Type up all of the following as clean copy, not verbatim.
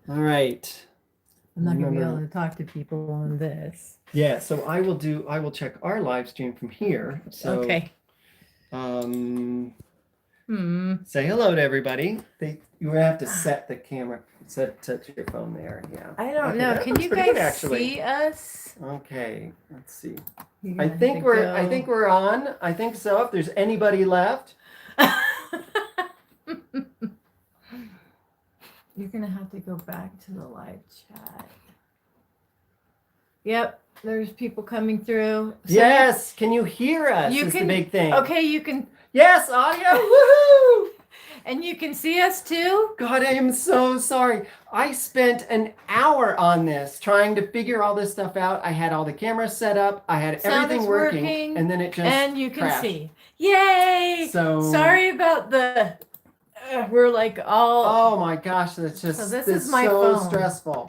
All right. I'm not going to be able to talk to people on this. Yeah, so I will check our live stream from here. So, okay. Say hello to everybody. You have to set the camera, set your phone there. Yeah. I don't know. Can you guys see us? Okay, let's see. I think we're on. I think so. If there's anybody left. You're going to have to go back to the live chat. Yep, there's people coming through. So yes, can you hear us? Is the big thing. Okay, you can. Yes, audio. Woohoo! And you can see us too? God, I am so sorry. I spent an hour on this trying to figure all this stuff out. I had all the cameras set up. I had everything working. And then it just And you can crashed. See. Yay! So sorry about the... we're like all... Oh my gosh, that's just so this is my phone. Stressful.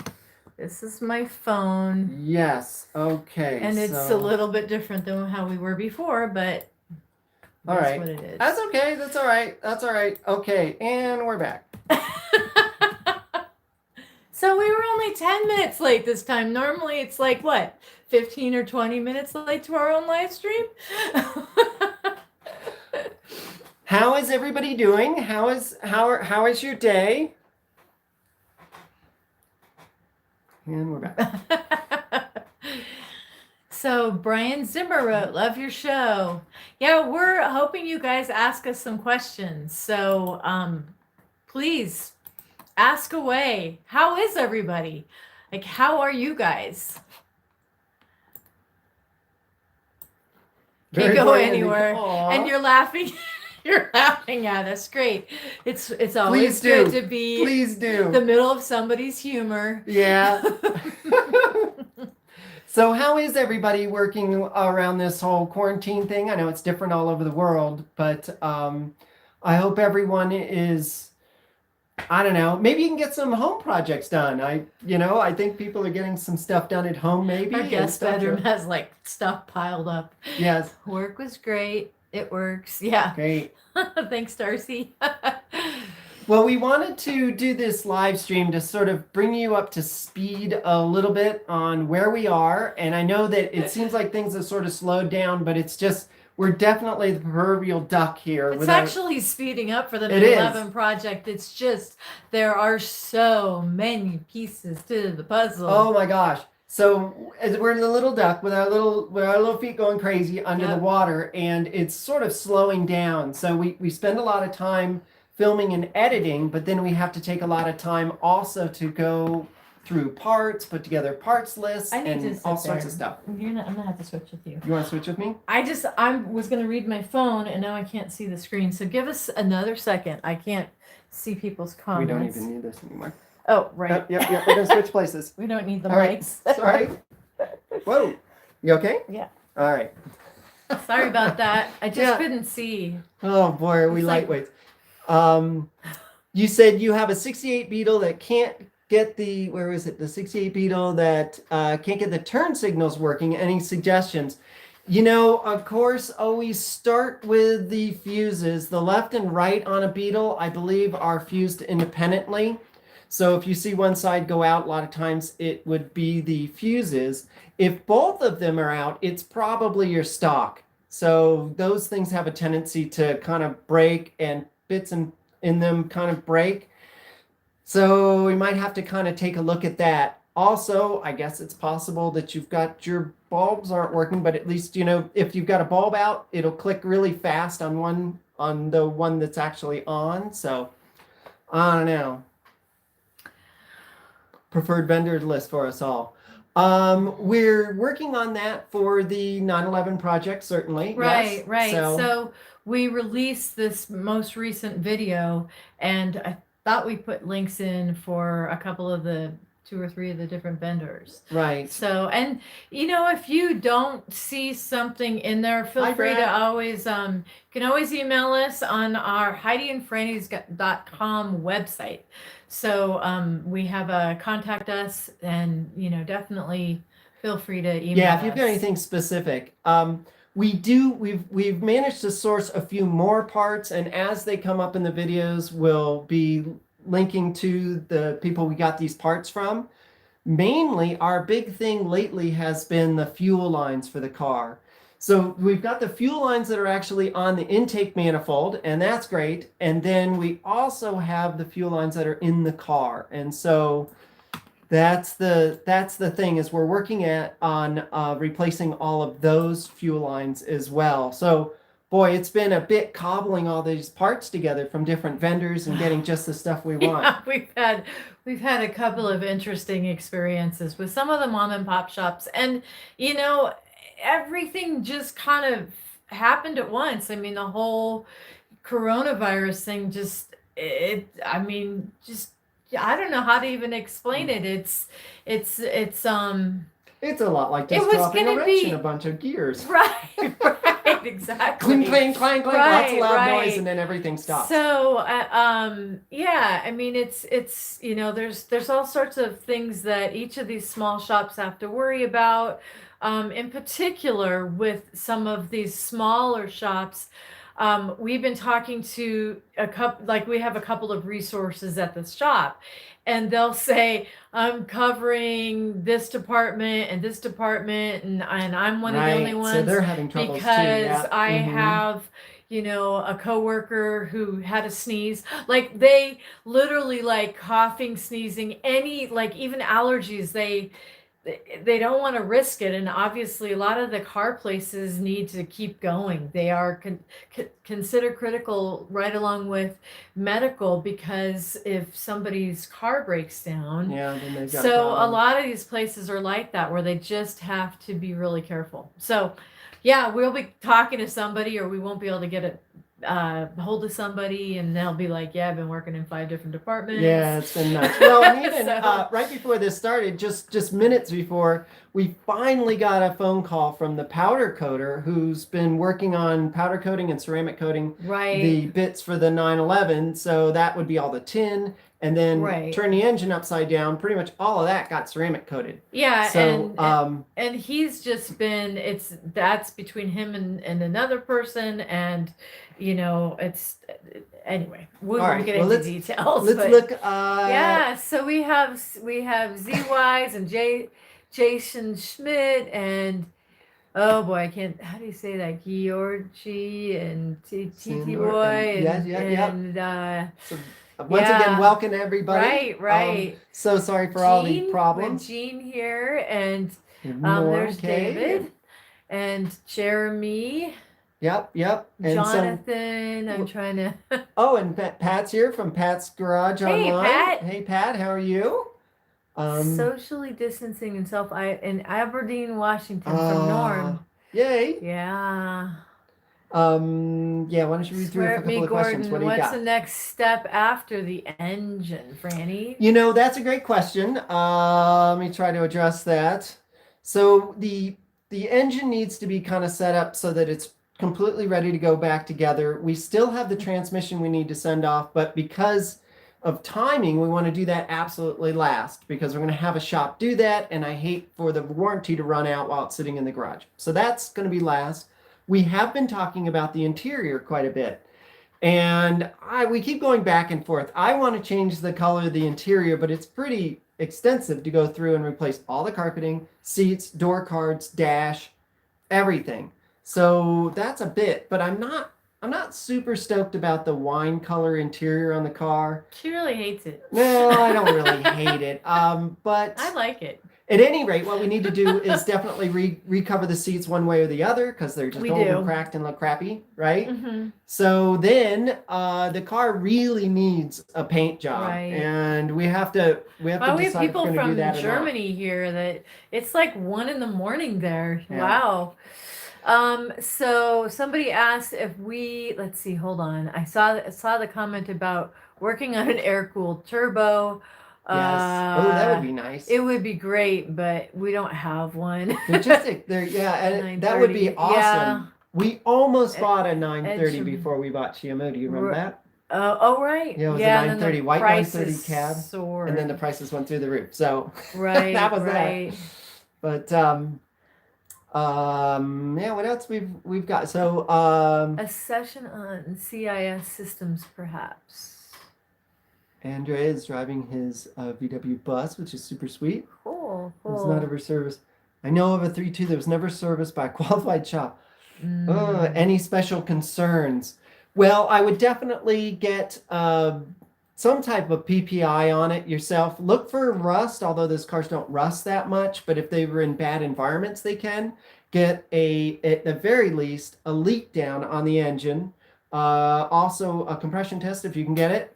This is my phone. Yes, okay. And it's a little bit different than how we were before, but... All right. What it is. That's okay. That's all right. That's all right. Okay. And we're back. So we were only 10 minutes late this time. Normally it's like what? 15 or 20 minutes late to our own live stream? How is everybody doing? How is your day? And we're back. So Brian Zimmer wrote, love your show. Yeah, we're hoping you guys ask us some questions. So please ask away. How is everybody? Like, how are you guys? Can't go anywhere. And you're laughing. You're laughing at us. Great. It's always good to be the middle of somebody's humor. Yeah. So how is everybody working around this whole quarantine thing? I know it's different all over the world, but I hope everyone is, I don't know, maybe you can get some home projects done. I think people are getting some stuff done at home maybe. Our guest bedroom has like stuff piled up. Yes. Work was great. It works. Yeah. Great. Thanks, Darcy. Well, we wanted to do this live stream to sort of bring you up to speed a little bit on where we are. And I know that it seems like things have sort of slowed down, but it's just, we're definitely the proverbial duck here. It's actually speeding up for the 11 project. It's just, there are so many pieces to the puzzle. Oh my gosh. So we're the little duck with our little feet going crazy under the water, and it's sort of slowing down. So we spend a lot of time filming and editing, but then we have to take a lot of time also to go through parts, put together parts lists, and all sorts of stuff. I'm gonna have to switch with you. You want to switch with me? I was gonna read my phone, and now I can't see the screen. So give us another second. I can't see people's comments. We don't even need this anymore. Oh, right. Yep. We're gonna switch places. We don't need the mics. Right. Sorry. Whoa. You okay? Yeah. All right. Sorry about that. I just couldn't see. Oh boy, are we lightweights. You said you have a 68 Beetle that can't get the 68 Beetle that can't get the turn signals working. Any suggestions? Of course, always start with the fuses. The left and right on a Beetle, I believe, are fused independently. So if you see one side go out, a lot of times it would be the fuses. If both of them are out, it's probably your stock. So those things have a tendency to kind of break, and bits in them kind of break. So we might have to kind of take a look at that. Also, I guess it's possible that you've got your bulbs aren't working, but at least, if you've got a bulb out, it'll click really fast on the one that's actually on. So I don't know. Preferred vendor list for us all. We're working on that for the 9/11 project, certainly. Right, yes. Right. So we released this most recent video, and I thought we put links in for a couple of the 2 or 3 of the different vendors. Right. So, and if you don't see something in there, feel free to always, you can always email us on our HeidiandFranny's.com website. So we have a contact us, and definitely feel free to email us. Yeah, if you've got anything specific. We've managed to source a few more parts, and as they come up in the videos, we'll be linking to the people we got these parts from. Mainly, our big thing lately has been the fuel lines for the car. So we've got the fuel lines that are actually on the intake manifold, and that's great. And then we also have the fuel lines that are in the car. And so that's the thing, is we're working on replacing all of those fuel lines as well. So boy, it's been a bit cobbling all these parts together from different vendors and getting just the stuff we want. Yeah, we've had a couple of interesting experiences with some of the mom and pop shops, and everything just kind of happened at once. I mean, the whole coronavirus thing just I don't know how to even explain it. It's It's a lot like just was dropping a gonna wrench be- in a bunch of gears. right, exactly. Cling, clang, clang, clang, lots of Right, loud noise, right. and then everything stops. So, yeah, I mean, it's there's all sorts of things that each of these small shops have to worry about. In particular, with some of these smaller shops, we've been talking to we have a couple of resources at the shop, and they'll say, I'm covering this department and this department, and I'm one of the only Right, ones so they're having troubles too. because Yeah. I Mhm. have, a coworker who had a sneeze. Like, they literally, like, coughing, sneezing, any, like, even allergies, they don't want to risk it. And obviously a lot of the car places need to keep going. They are considered critical right along with medical, because if somebody's car breaks down. Yeah, then they've got So a problem. lot of these places are like that, where they just have to be really careful. So yeah, we'll be talking to somebody, or we won't be able to get a hold of somebody, and they'll be like, yeah, I've been working in 5 different departments. Yeah, it's been nuts. Well, and even So- right before this started, just minutes before, we finally got a phone call from the powder coater who's been working on powder coating and ceramic coating Right. the bits for the 911. So that would be all the tin, and then Right. turn the engine upside down. Pretty much all of that got ceramic coated. Yeah, So and he's just been, that's between him and another person, and it's anyway, we All won't right, get well, into details. let's but look. yeah, so we have ZYs and Jason Schmidt, and oh boy, I can't, how do you say that, Georgie and TT Boy, and So, once again, welcome everybody. Right. So sorry for all the Gene, problems. with Gene here, and More, there's okay. David and Jeremy, Yep. And Jonathan. I'm trying to. and Pat's here from Pat's Garage Hey, Online. Pat. Hey, Pat, how are you? Socially distancing himself. In Aberdeen, Washington, from Norm. Yay. Yeah. Yeah, why don't you read through a Swear at couple me, of questions? Gordon. What do you What's got? the next step after the engine, Franny? That's a great question. Let me try to address that. So the engine needs to be kind of set up so that it's completely ready to go back together. We still have the transmission we need to send off, but because of timing, we want to do that absolutely last, because we're going to have a shop do that, and I hate for the warranty to run out while it's sitting in the garage. So that's going to be last. We have been talking about the interior quite a bit, and we keep going back and forth. I want to change the color of the interior, but it's pretty extensive to go through and replace all the carpeting, seats, door cards, dash, everything. So that's a bit, but I'm not super stoked about the wine color interior on the car. She really hates it. No, I don't really hate it. But I like it. at any rate, what we need to do is definitely recover the seats one way or the other, because they're just old and cracked and look crappy, right? Mm-hmm. So then the car really needs a paint job, Right. and we have to We have decide if people we're going to do from that or not. Germany here that it's like 1 a.m. there. Yeah. Wow. So somebody asked if let's see, hold on. I saw the comment about working on an air-cooled turbo. Yes. That would be nice. It would be great, but we don't have one. They're and that would be 930. awesome. Yeah. We almost bought a 930 Edge- before we bought Chiamo. Do you remember that? Oh, right. Yeah, it was a and then 930, the white prices 930 cab, soared. And then the prices went through the roof. So right, that was right. that. But what else we've got? So A session on CIS systems, perhaps. Andre is driving his VW bus, which is super sweet. Cool. It was not ever serviced. I know of a 3.2 that was never serviced by a qualified shop. Any special concerns? Well, I would definitely get some type of PPI on it yourself. Look for rust, although those cars don't rust that much, but if they were in bad environments, they can. Get at the very least, a leak down on the engine. Also, a compression test if you can get it.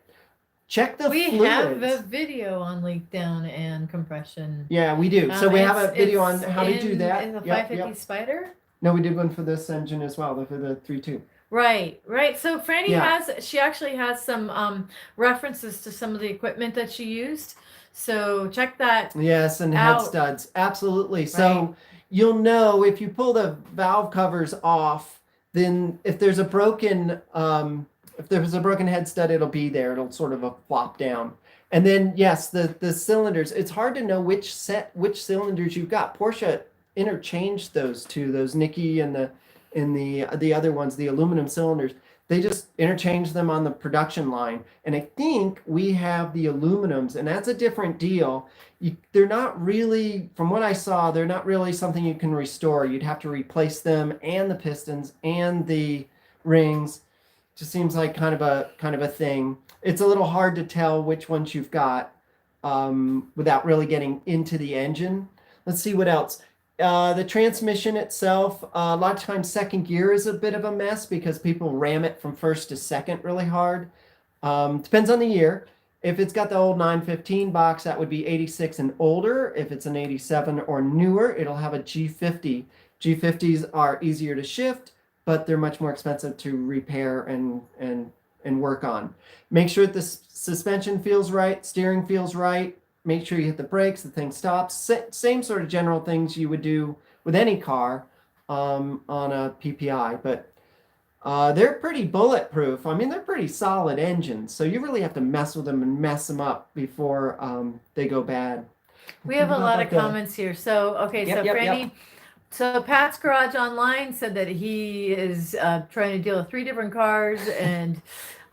Check the We fluids. have a video on leak down and compression. Yeah, we do. So we have a video on it's how to do that. In the Yep, 550 yep. Spider? No, we did one for this engine as well, for the 3.2. Right. So Franny Yeah. she actually has some references to some of the equipment that she used. So check that. Yes, and head out. studs. Absolutely. So you'll know if you pull the valve covers off, then if there's a broken head stud, it'll be there. It'll sort of flop down. And then yes, the cylinders. It's hard to know which cylinders you've got. Porsche interchanged those two, those Nicky and the other ones, the aluminum cylinders. They just interchanged them on the production line. And I think we have the aluminums, and that's a different deal. They're not really, from what I saw, they're not really something you can restore. You'd have to replace them and the pistons and the rings. Just seems like kind of a thing. It's a little hard to tell which ones you've got without really getting into the engine. Let's see what else. The transmission itself, a lot of times second gear is a bit of a mess because people ram it from first to second really hard. Depends on the year. If it's got the old 915 box, that would be 86 and older. If it's an 87 or newer, it'll have a G50. G50s are easier to shift, but they're much more expensive to repair and work on. Make sure that the suspension feels right, steering feels right. Make sure you hit the brakes, the thing stops. Same sort of general things you would do with any car on a PPI, but they're pretty bulletproof. I mean, they're pretty solid engines, so you really have to mess with them and mess them up before they go bad. We have a lot of comments here. So, okay, Yep, so yep, Franny, yep. so Pat's Garage Online said that he is trying to deal with 3 different cars and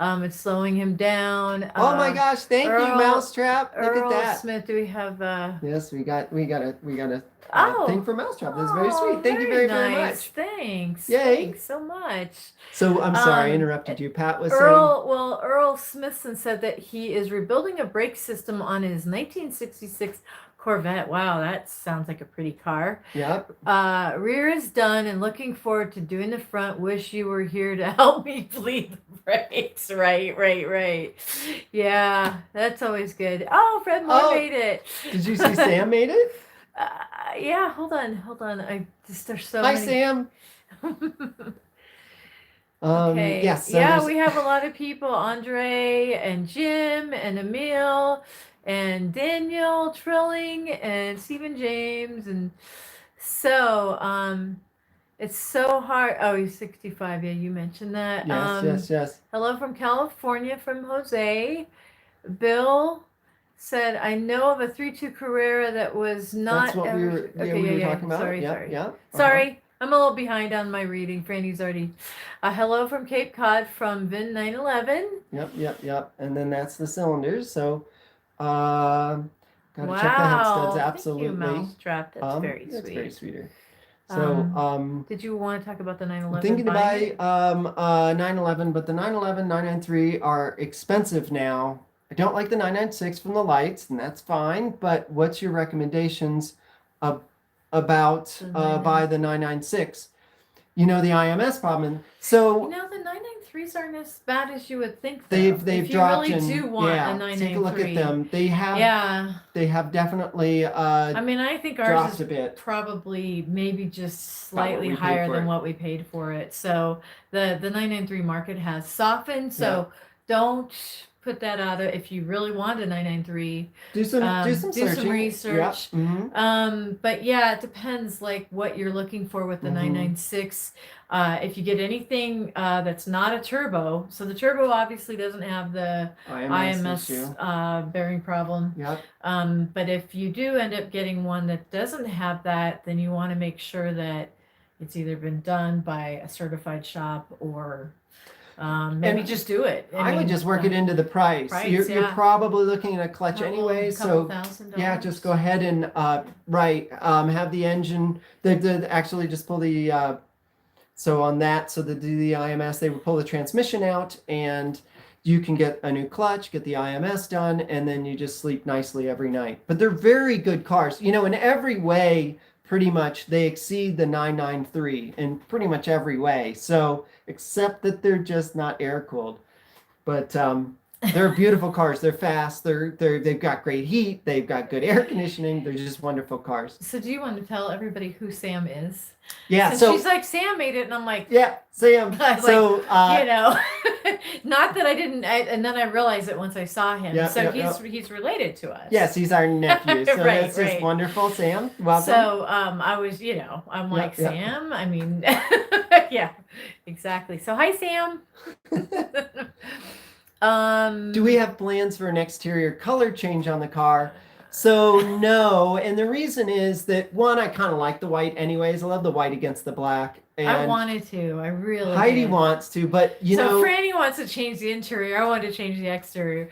it's slowing him down. Oh my gosh! Thank you, Mousetrap. Look Earl at that. Smith, do we have Yes, we got a Oh. thing for Mousetrap. That's very sweet. Thank you very nice. much. Thanks. Yay. Thanks so much. So I'm sorry I interrupted you. Pat was saying. Earl Smithson said that he is rebuilding a brake system on his 1966 Corvette. Wow, that sounds like a pretty car. Yep. Rear is done and looking forward to doing the front. Wish you were here to help me bleed the brakes. Right. Yeah, that's always good. Oh, Fred Moore made it. Did you see Sam made it? Yeah, hold on. There's so Hi, many. Sam. Okay. Yes. Yeah, we have a lot of people. Andre and Jim and Emil and Daniel Trilling and Stephen James. And so it's so hard. Oh, he's 65. Yeah, you mentioned that. Yes. Hello from California from Jose. Bill said, I know of a 3.2 Carrera that was not. That's what we were talking about. Sorry. Yeah. Sorry, I'm a little behind on my reading. Franny's already. Hello from Cape Cod from Vin 911. Yep. And then that's the cylinders. So, gotta check the head studs. Absolutely. Thank you, Mousetrap. That's very sweet. That's very sweeter. So, did you want to talk about the 911? I'm thinking to buy 911, but the 911, 993 are expensive now. I don't like the 996 from the lights, and that's fine. But what's your recommendations about buy the 996? You know the IMS problem. So the 993s aren't as bad as you would think. They've if dropped. You really do want a 993. Take a look at them. They have definitely. I mean, I think ours dropped is a bit. Probably maybe just slightly higher than what we paid for it. So the 993 market has softened. So don't put that out if you really want a 993. Do some research. Yep. But yeah, it depends like what you're looking for with the 996. If you get anything that's not a turbo, so the turbo obviously doesn't have the IMS bearing problem. Yep. But if you do end up getting one that doesn't have that, then you want to make sure that it's either been done by a certified shop or Maybe And just do it. I would just work it into the price. You're yeah. probably looking at a clutch anyway, so $2,000. yeah, just go ahead and have the engine. They actually just pull the so on that, so they do the IMS, they would pull the transmission out, and you can get a new clutch, get the IMS done, and then you just sleep nicely every night. But they're very good cars. You know, in every way, pretty much they exceed the 993 in pretty much every way. So, except that they're just not air cooled. But they're beautiful cars. They're fast. They've got great heat. They've got good air conditioning. They're just wonderful cars. So do you want to tell everybody who Sam is? Yeah. Since so she's like, Sam made it, and I'm like, yeah, Sam. So you know, not that I didn't, and then I realized it once I saw him. So he's related to us. Yes, he's our nephew. So Right, that's just wonderful, Sam. Welcome. So I was, I'm like, Sam. I mean, yeah, exactly. So hi, Sam. Do we have plans for an exterior color change on the car? So no, and the reason is that one, I kind of like the white anyways. I love the white against the black. And I wanted to. I really Heidi did. wants to, but you know, Franny wants to change the interior. I want to change the exterior.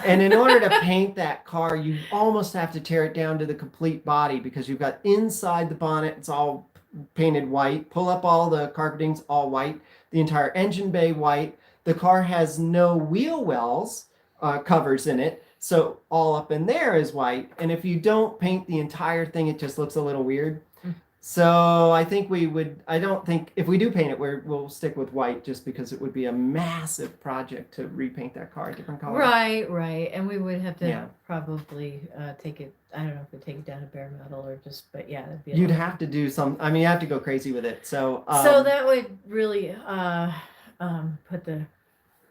And in order to paint that car, you almost have to tear it down to the complete body, because you've got inside the bonnet, it's all painted white. Pull up all the carpeting's all white. The entire engine bay white. The car has no wheel wells covers in it. So all up in there is white. And if you don't paint the entire thing, it just looks a little weird. So I think I don't think, if we do paint it, we'll stick with white, just because it would be a massive project to repaint that car a different color. Right. And we would have to probably take it, I don't know if we'd take it down to bare metal or just, but yeah. That'd be You'd have to do you have to go crazy with it. So that would really put the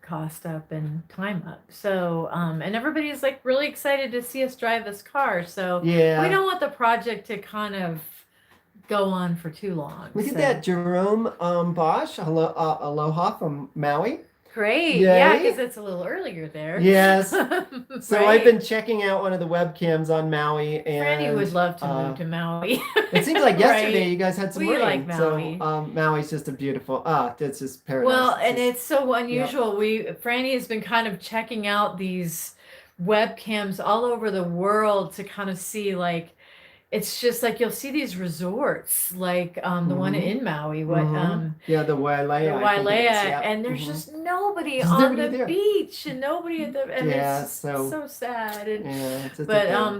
cost up and time up. So and everybody's like really excited to see us drive this car. So we don't want the project to kind of go on for too long. Look at that, Jerome Bosch, aloha from Maui. Great. Yay. Yeah, because it's a little earlier there. Yes. So I've been checking out one of the webcams on Maui, and Franny would love to move to Maui. It seems like yesterday you guys had some rain. Like Maui. So Maui's just a beautiful, it's just paradise. Well, and it's so unusual. Franny has been kind of checking out these webcams all over the world to kind of see, like, it's just like you'll see these resorts, like the one in Maui, the Wailea, and there's just nobody on the beach and nobody at the, and it's so sad. And,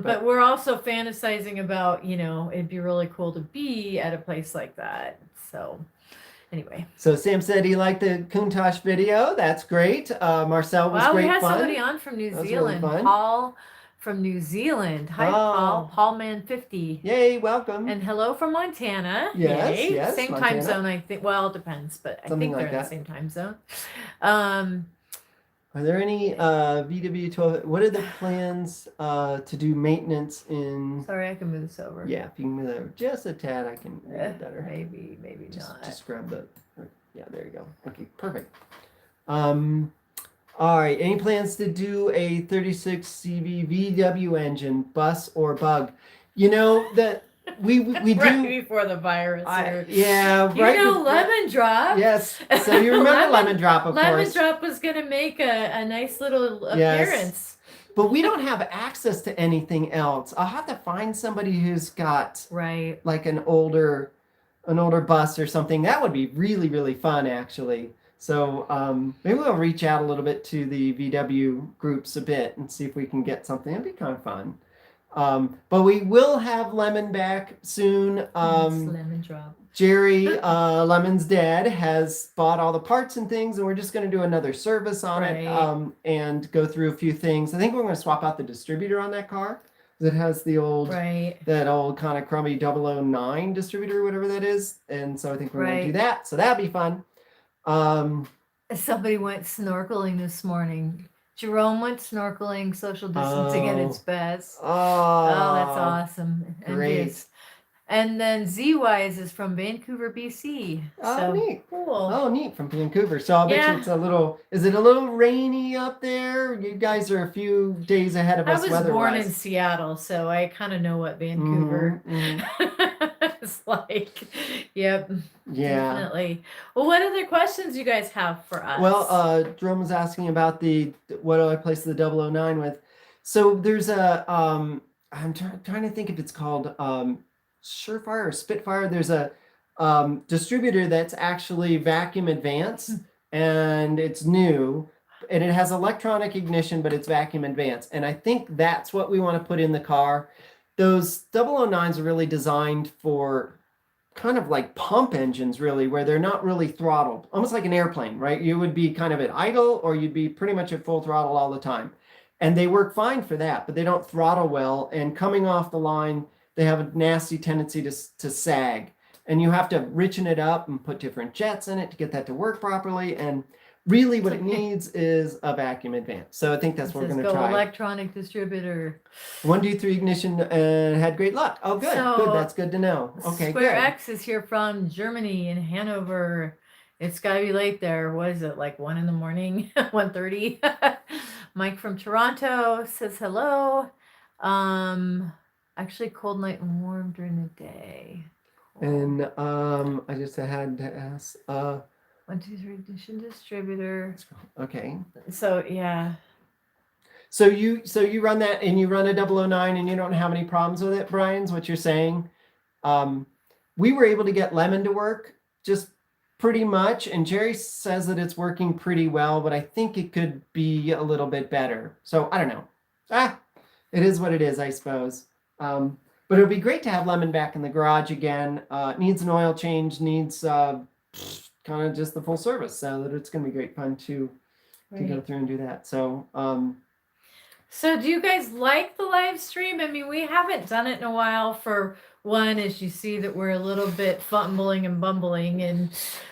but we're also fantasizing about, it'd be really cool to be at a place like that. So anyway. So Sam said he liked the Countach video. That's great. Marcel was great. We had fun. somebody on from New Zealand, really Paul from New Zealand. Hi, Paul Man 50. Yay, welcome. And hello from Montana. Yes, same Montana. time zone, I think. Well, it depends, but I think they're in the same time zone. Are there any VW12? What are the plans to do maintenance in? Sorry, I can move this over. Yeah, if you can move it over just a tad, I can read it better. Maybe not. Just grab the. Yeah, there you go. Okay, perfect. All right. Any plans to do a 36 CV VW engine, bus or bug? You know that we right do before the virus. Lemon Drop. Yes. So you remember Lemon Drop, of course. Lemon Drop was going to make a nice little appearance. But we don't have access to anything else. I'll have to find somebody who's got like an older bus or something. That would be really, really fun, actually. So maybe we'll reach out a little bit to the VW groups a bit and see if we can get something. It'd be kind of fun. But we will have Lemon back soon. Lemon Drop. Jerry, Lemon's dad, has bought all the parts and things, and we're just going to do another service on it and go through a few things. I think we're going to swap out the distributor on that car. It has the old, that old kind of crummy 009 distributor, whatever that is. And so I think we're going to do that. So that'd be fun. Somebody went snorkeling this morning. Jerome went snorkeling, social distancing at its best. Oh, that's awesome. Great. And then Z-Wise is from Vancouver, BC. Oh, So neat. cool. Oh, neat, from Vancouver. So I'll bet you Yeah. it's a little. Is it a little rainy up there? You guys are a few days ahead of I us was weather-wise. born in Seattle, so I kind of know what Vancouver is like. Yep. Yeah. Definitely. Well, what other questions you guys have for us? Well, Jerome was asking about what do I place the 009 with? So there's a I'm trying to think if it's called Surefire or Spitfire. There's a distributor that's actually vacuum advance, and it's new, and it has electronic ignition, but it's vacuum advance. And I think that's what we want to put in the car. Those 009s are really designed for kind of like pump engines, really, where they're not really throttled, almost like an airplane, right? You would be kind of at idle, or you'd be pretty much at full throttle all the time. And they work fine for that, but they don't throttle well. And coming off the line, they have a nasty tendency to sag. And you have to richen it up and put different jets in it to get that to work properly. And really what it needs is a vacuum advance. So I think that's what we're going to try. Electronic distributor. 1, 2, 3 ignition, and had great luck. Oh, good. So, good. That's good to know. Okay, Square good. X is here from Germany in Hanover. It's got to be late there. What is it, like 1 in the morning? 1:30? Mike from Toronto says hello. Actually, cold night and warm during the day. Cool. And I just had to ask. 1, 2, 3 ignition distributor. Okay. So yeah. So you run that, and you run a 009, and you don't have any problems with it, Brian's what you're saying. We were able to get Lemon to work just pretty much, and Jerry says that it's working pretty well, but I think it could be a little bit better. So I don't know. It is what it is, I suppose. But it would be great to have Lemon back in the garage again. It needs an oil change, needs kind of just the full service, so that it's going to be great fun to go through and do that. So so do you guys like the live stream? I mean, we haven't done it in a while. For one, as you see that we're a little bit fumbling and bumbling, and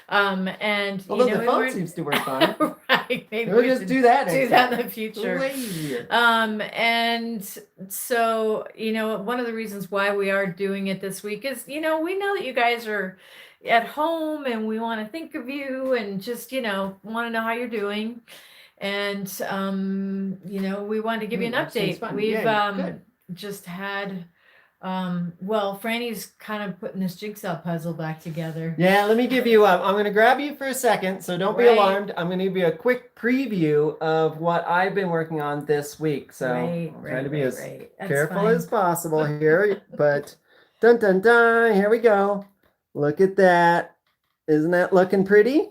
although the phone seems to work fine. Right, maybe we'll just do that in the future. Way easier. And so, one of the reasons why we are doing it this week is, we know that you guys are at home, and we want to think of you, and just, want to know how you're doing. And, we wanted to give you an update. We've just had, Franny's kind of putting this jigsaw puzzle back together. Yeah, let me give you, I'm going to grab you for a second, so don't be alarmed. I'm going to give you a quick preview of what I've been working on this week. So I'm trying to be as careful as possible here, but dun dun dun, here we go. Look at that. Isn't that looking pretty?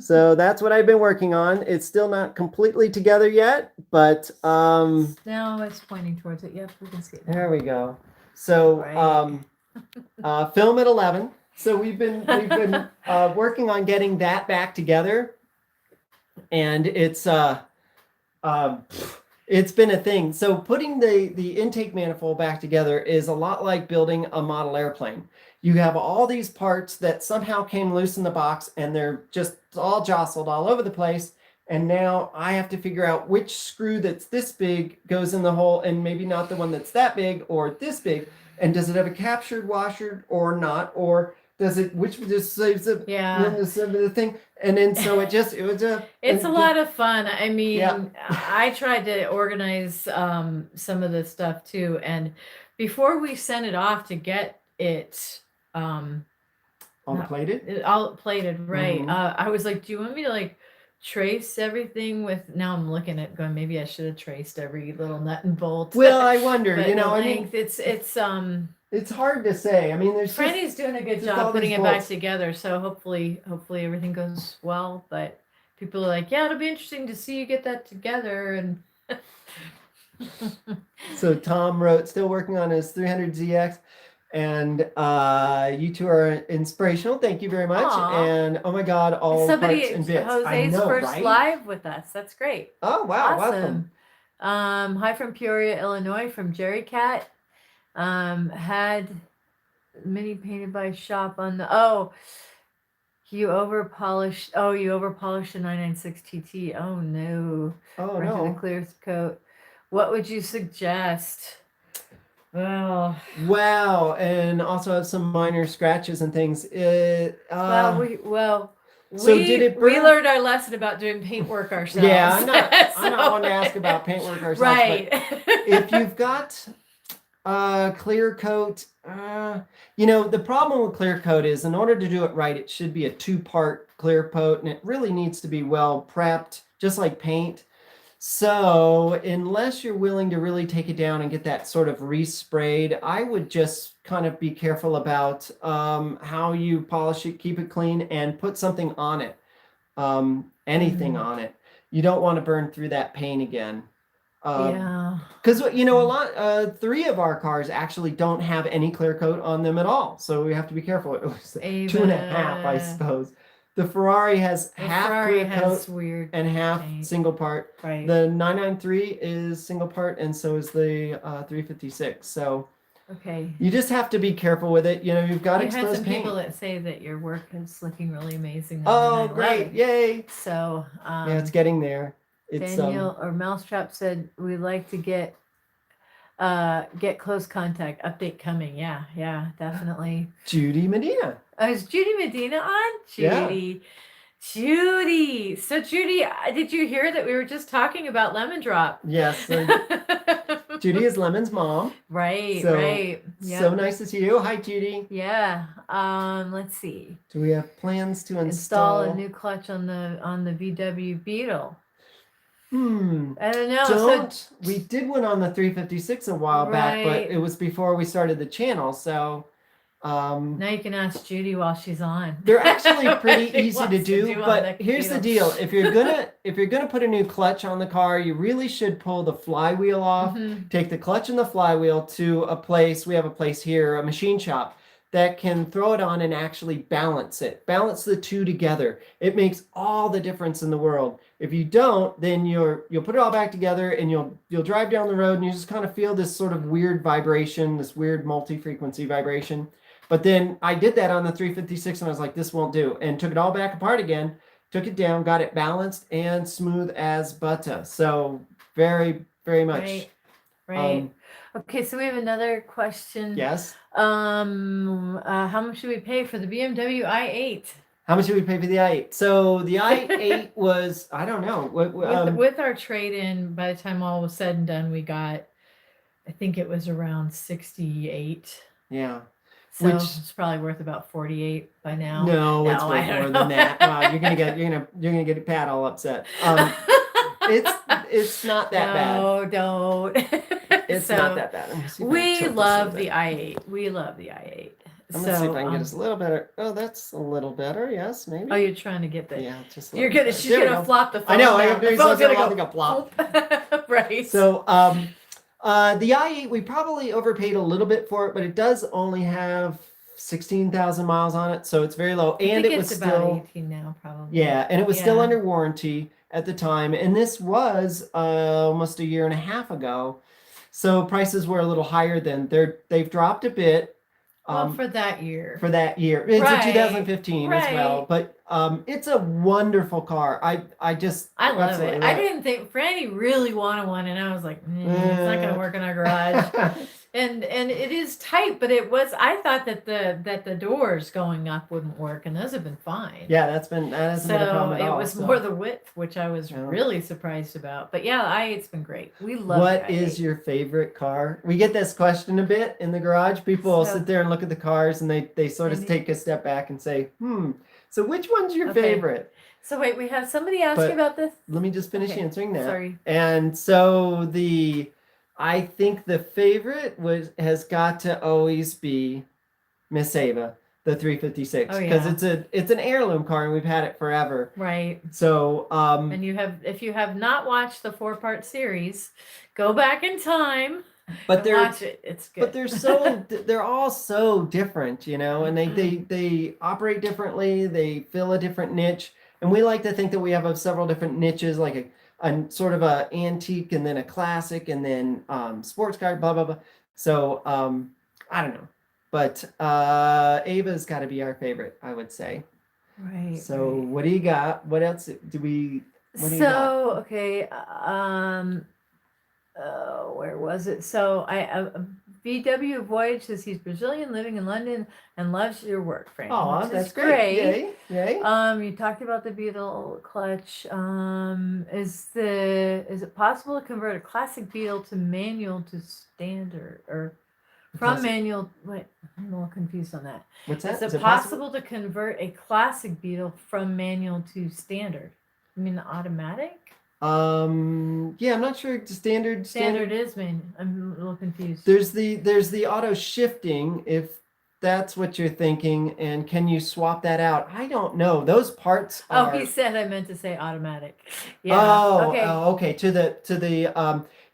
So that's what I've been working on. It's still not completely together yet, but now it's pointing towards it. Yep, we can see it. There we go. So film at 11. So we've been working on getting that back together, and it's been a thing. So putting the intake manifold back together is a lot like building a model airplane. You have all these parts that somehow came loose in the box, and they're just all jostled all over the place. And now I have to figure out which screw that's this big goes in the hole, and maybe not the one that's that big or this big. And does it have a captured washer or not? Or does it, which just saves the thing? And then so it's a lot of fun. I mean, I tried to organize some of this stuff too. And before we sent it off to get it all plated, right? Mm-hmm. I was like, do you want me to trace everything with? Now I'm looking at going, maybe I should have traced every little nut and bolt. Well, I wonder, I mean, it's hard to say. I mean, Franny's doing a good job putting it back together, so hopefully everything goes well. But people are like, yeah, it'll be interesting to see you get that together. And so Tom wrote, still working on his 300ZX. And you two are inspirational. Thank you very much. Aww. And oh my God, all parts and bits. Jose's first live with us. That's great. Oh wow, welcome. Hi from Peoria, Illinois, from Jerry Cat. Had mini painted by shop on the you over polished a 996 TT. Oh no. Oh right no. to the clear coat. What would you suggest? Well, Wow, and also have some minor scratches and things. So did it we burn? learned our lesson about doing paintwork ourselves. Yeah, I'm not So- one to ask about paintwork ourselves, right. but if you've got clear coat, the problem with clear coat is in order to do it right, it should be a 2-part clear coat, and it really needs to be well prepped, just like paint. So unless you're willing to really take it down and get that sort of resprayed, I would just kind of be careful about how you polish it, keep it clean, and put something on it, anything on it. You don't want to burn through that paint again. Yeah. Because a lot, 3 of our cars actually don't have any clear coat on them at all, so we have to be careful. It was 2.5, I suppose. The Ferrari has half clear coat weird and half paint. single part. Right. The 993 is single part, and so is the 356. So Okay. you just have to be careful with it. You've got You had exposed some paint. people that say that your work is looking really amazing. Oh, On the great! 911. Yay! So Yeah, it's getting there. It's Daniel or Mousetrap said we like to get close contact. Update coming. Yeah, definitely. Judy Medina. Is Judy Medina on? Yeah. Judy. So Judy, did you hear that we were just talking about Lemon Drop? Yes. So Judy is Lemon's mom. Right. So- right. Yep. So nice to see you. Hi, Judy. Yeah. Let's see. Do we have plans to Install a new clutch on the VW Beetle. I don't know. Don't. We did one on the 356 a while back, but Right. it was before we started the channel. So Now you can ask Judy while she's on. they're actually pretty She easy wants to do. on But the here's the Beetle. deal: if you're gonna put a new clutch on the car, you really should pull the flywheel off. Mhm. Take the clutch and the flywheel to a place. We have a place here, a machine shop, that can throw it on and actually balance it. Balance the two together. It makes all the difference in the world. If you don't, then you'll put it all back together and you'll drive down the road and you just kind of feel this sort of weird vibration, this weird multi-frequency vibration. But then I did that on the 356 and I was like, this won't do. And took it all back apart again, took it down, got it balanced and smooth as butter. So very, very much. Right. Okay, so we have another question. Yes. How much should we pay for the BMW i8? How much did we pay for the i8? So the i8 was, I don't know. With our trade-in, by the time all was said and done, we got, I think it was around 68. Yeah. So Which- it's probably worth about 48 by now. No, it's No, way I don't more know. than that. Wow, you're gonna get Pat all upset. It's not that bad. No, don't. It's So, not that bad. Let me see if I can We tilt this a love little the bit. i8. We love the i8. I'm gonna see if I can get um, us a little better. Oh, that's a little better. Yes, maybe. oh, you're trying to get the. Yeah, just a You're little gonna. bit She's better. There we gonna go. flop the phone. I know. down. The phone's gonna Plop. right. So, the i8 we probably overpaid a little bit for it, but it does only have 16,000 miles on it, so it's very low, I and think it was it's about still 18 now, probably. yeah, and it was still Yeah. under warranty at the time, and this was almost a year and a half ago, so prices were a little higher then. They've dropped a bit. Well, for that year. For that year, it's Right, a 2015 as well, right. but it's a wonderful car. I love absolutely it. I didn't think Franny really wanted one, and I was like, it's not gonna work in our garage. And it is tight, but I thought that the doors going up wouldn't work, and those have been fine. Yeah, that hasn't been a So problem at it all. was so. more the width, which I was Yeah. really surprised about. But yeah, i8's been great. We love What the is i8. your favorite car? We get this question a bit in the garage. People will So- sit there and look at the cars and they sort of And- take a step back and say, so which one's your Okay. favorite? So wait, we have somebody ask But- you about this. Let me just finish Okay, answering that. Sorry. And so I think the favorite has got to always be Miss Ava, the 356, Oh, because yeah. it's an heirloom car and we've had it forever. Right. So And if you have not watched the 4-part series, go back in time but and they're watch it. It's good. but they're all so different, and they operate differently. They fill a different niche, and we like to think that we have several different niches, like a sort of a antique, and then a classic, and then sports car, blah blah blah. So I don't know, but Ava's got to be our favorite, I would say. right. So right. what do you got? What else do we? What do you got? So okay, where was it? So VW Voyage says he's Brazilian, living in London, and loves your work, Frank. Oh, that's great. Yay. You talked about the Beetle clutch. Is it possible to convert a classic Beetle to manual to standard or from manual? Wait, I'm a little confused on that. What's that? Is it possible to convert a classic Beetle from manual to standard? I mean, the automatic? Yeah, I'm not sure. Standard is manual. I'm a little confused. There's the auto shifting, if that's what you're thinking, and can you swap that out? I don't know. Those parts are... Oh, he said I meant to say automatic. Yeah. Okay. To the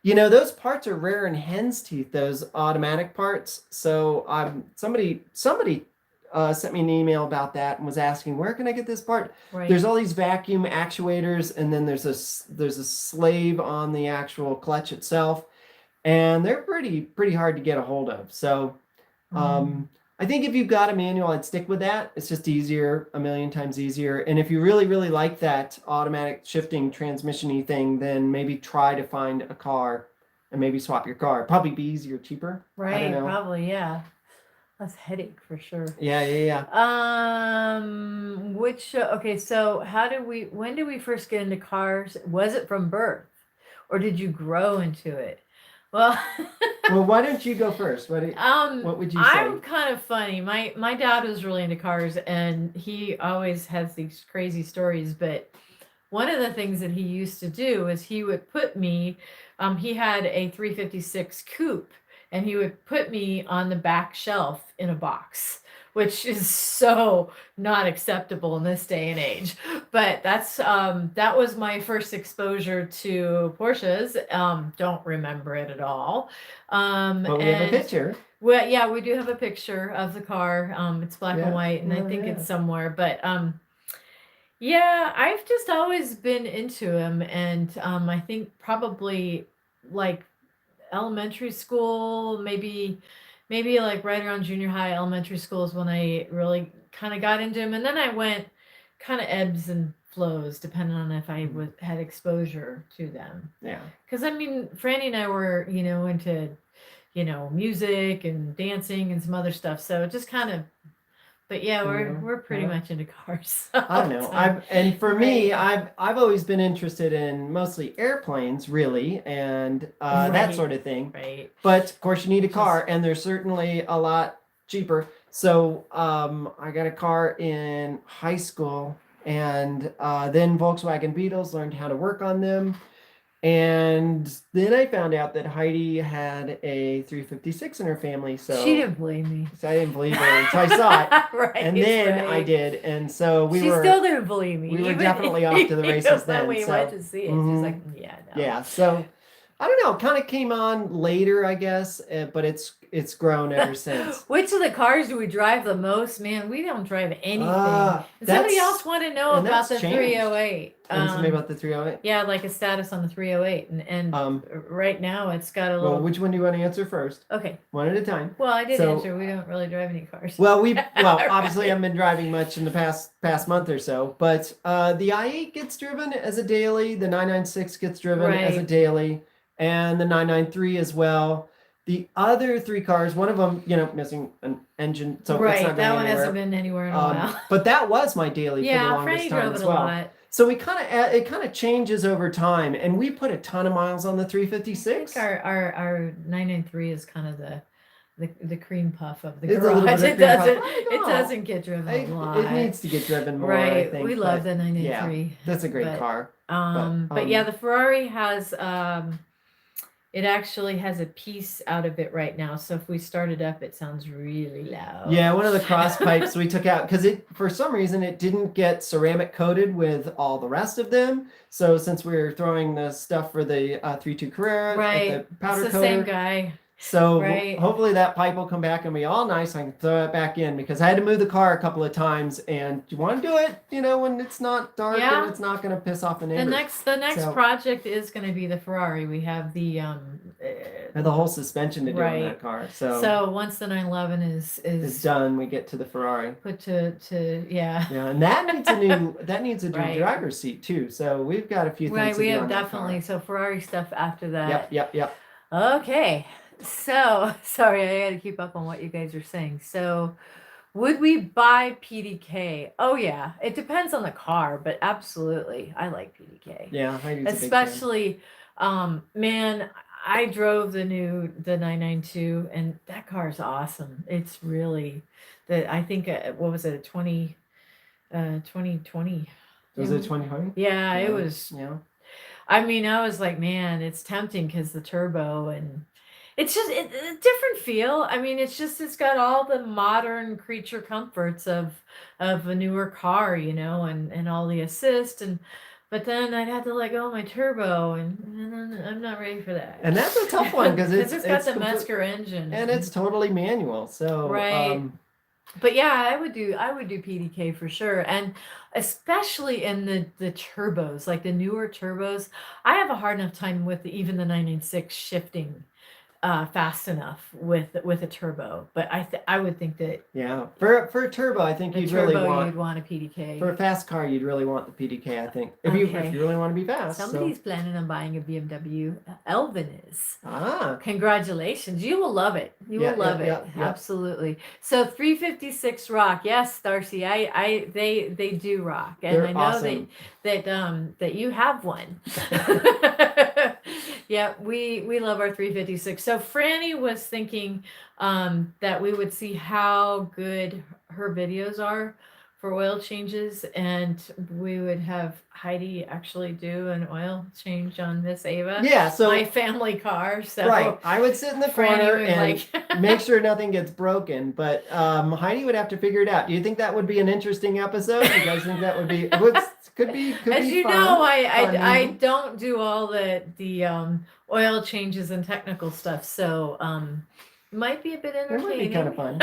those parts are rare in hen's teeth, those automatic parts. So somebody sent me an email about that and was asking, where can I get this part? Right. There's all these vacuum actuators, and then there's a slave on the actual clutch itself, and they're pretty hard to get a hold of. So I think if you've got a manual, I'd stick with that. It's just easier, a million times easier. And if you really, really like that automatic shifting transmission-y thing, then maybe try to find a car and maybe swap your car. Probably be easier, cheaper. Right, I don't know. probably, yeah. That's headache for sure. Yeah. Okay, so when did we first get into cars? Was it from birth or did you grow into it? Well, well, why don't you go first? What would you say? I'm kind of funny. My dad was really into cars, and he always has these crazy stories. But one of the things that he used to do is he would put me. He had a 356 coupe, and he would put me on the back shelf in a box, which is so not acceptable in this day and age. But that was my first exposure to Porsches. Don't remember it at all. But we have a picture. Well, yeah, we do have a picture of the car. It's black and white, and I think it's somewhere. But yeah, I've just always been into him, and I think probably like elementary school, maybe like right around junior high, elementary school is when I really kind of got into him. And then I went kind of ebbs and flows depending on if I had exposure to them. Yeah. Because I mean, Franny and I were, into, music and dancing and some other stuff. So it just kind of, but yeah, we're pretty much into cars. I don't know. For me, I've always been interested in mostly airplanes, really, and that sort of thing. Right. But of course, you need a car, and they're certainly a lot cheaper. So I got a car in high school, and then Volkswagen Beetles, learned how to work on them. And then I found out that Heidi had a 356 in her family. So she didn't believe me. So I didn't believe her until I saw it. Right. And then I did. And so she still didn't believe me. We were definitely off to the races then. We went to see it. She's like, yeah, no. Yeah. So I don't know. Kind of came on later, I guess, but it's grown ever since. Which of the cars do we drive the most? Man, we don't drive anything. Somebody else want to know about the 308. Tell me about the 308. Yeah, like a status on the 308, and right now it's got a little. Well, which one do you want to answer first? Okay. One at a time. Well, I did answer. We don't really drive any cars. Well, obviously I haven't been driving much in the past month or so, but the i8 gets driven as a daily. The 996 gets driven as a daily, and the 993 as well. The other three cars, one of them, missing an engine, so it's not going that one anywhere. hasn't been anywhere in a while. But that was my daily for the longest Franny time drove as it well. a lot. So it kind of changes over time, and we put a ton of miles on the 356. I think our 993 is kind of the cream puff of the It's garage. It doesn't get driven a lot. It needs to get driven more. Right. I think, we love the 993. Yeah, that's a great car. But yeah, the Ferrari has it actually has a piece out of it right now. So if we start it up, it sounds really loud. Yeah, one of the cross pipes we took out because for some reason it didn't get ceramic coated with all the rest of them. So since we were throwing the stuff for the 3.2 Carrera, right, the powder it's the coater, same guy. So hopefully that pipe will come back and be all nice. I can throw it back in because I had to move the car a couple of times, and you want to do it, when it's not dark and it's not going to piss off the neighbors. The next project is going to be the Ferrari. We have the whole suspension to do on that car. So once the 911 is done, we get to the Ferrari. Put to yeah, and that needs a new driver's seat too. So we've got a few things. Right, we have definitely so Ferrari stuff after that. Yep. Okay. So sorry, I got to keep up on what you guys are saying. So, would we buy PDK? Oh yeah, it depends on the car, but absolutely, I like PDK. Yeah, Heidi's a big fan. Especially, man, I drove the 992, and that car is awesome. It's really I think what was it, a 2020? Was it 2020? Yeah, it was. Yeah. I mean, I was like, man, it's tempting because the turbo, and it's just a different feel. I mean, it's got all the modern creature comforts of a newer car, and all the assist, but then I'd have to let go of my turbo, and I'm not ready for that. And that's a tough one because it's got the Mesker engine, and it's totally manual. So right. But yeah, I would do PDK for sure, and especially in the turbos, like the newer turbos. I have a hard enough time with even the 996 shifting fast enough with a turbo, but I would think that for a turbo, I think you'd want a PDK. For a fast car, you'd really want the PDK. I think if you really want to be fast. Somebody's planning on buying a BMW. Elvin is. Ah, congratulations! You will love it. You will love it. Absolutely. So 356 rock. Yes, Darcy. They do rock, and they're I know awesome. that you have one. Yeah, we love our 356. So Franny was thinking that we would see how good her videos are for oil changes, and we would have Heidi actually do an oil change on Miss Ava. Yeah, so my family car. So right, I would sit in the corner and make sure nothing gets broken. But Heidi would have to figure it out. Do you think that would be an interesting episode? You guys think that would be? Could be. As be you fun, know, I don't do all the oil changes and technical stuff, so might be a bit entertaining. It would be kind of fun.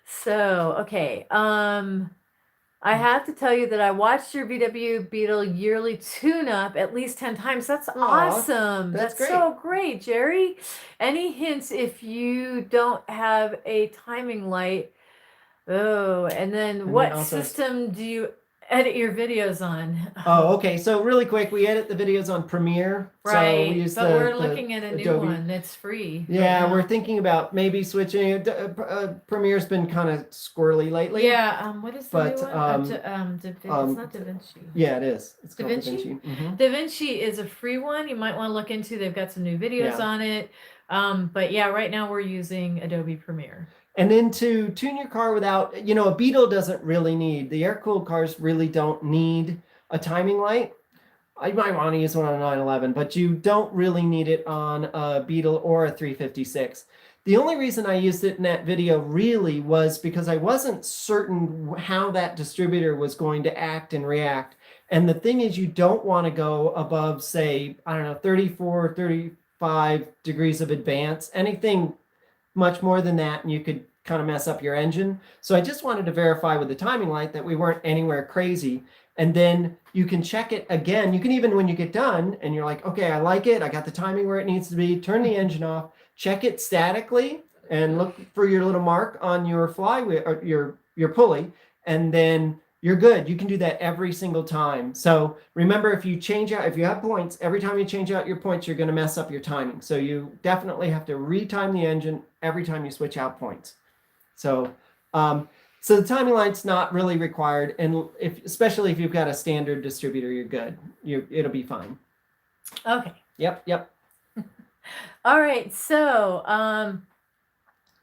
So okay, I have to tell you that I watched your VW Beetle yearly tune-up at least 10 times. That's awesome. That's great. So great, Jerry. Any hints if you don't have a timing light? Oh, and then what system do you edit your videos on? Oh, okay. So really quick, we edit the videos on Premiere. Right. So we use but we're looking at a new one that's free. Yeah, right, we're thinking about maybe switching. Premiere's been kind of squirrely lately. Yeah. What is the new one? It's not DaVinci. Yeah, it is. It's called DaVinci. Mm-hmm. DaVinci is a free one. You might want to look into. They've got some new videos on it. But yeah, right now we're using Adobe Premiere. And then to tune your car without, a Beetle doesn't really need, the air-cooled cars really don't need a timing light. You might want to use one on a 911, but you don't really need it on a Beetle or a 356. The only reason I used it in that video really was because I wasn't certain how that distributor was going to act and react. And the thing is, you don't want to go above, say, 34, 35 degrees of advance. Anything much more than that, and you could kind of mess up your engine. So I just wanted to verify with the timing light that we weren't anywhere crazy. And then you can check it again. You can even, when you get done and you're like, okay, I like it, I got the timing where it needs to be, turn the engine off, check it statically, and look for your little mark on your flywheel or your pulley, and then you're good. You can do that every single time. So remember, if you have points, every time you change out your points, you're going to mess up your timing. So you definitely have to retime the engine every time you switch out points. So the timing light's not really required, and especially if you've got a standard distributor, you're good. It'll be fine. Okay. Yep. All right. So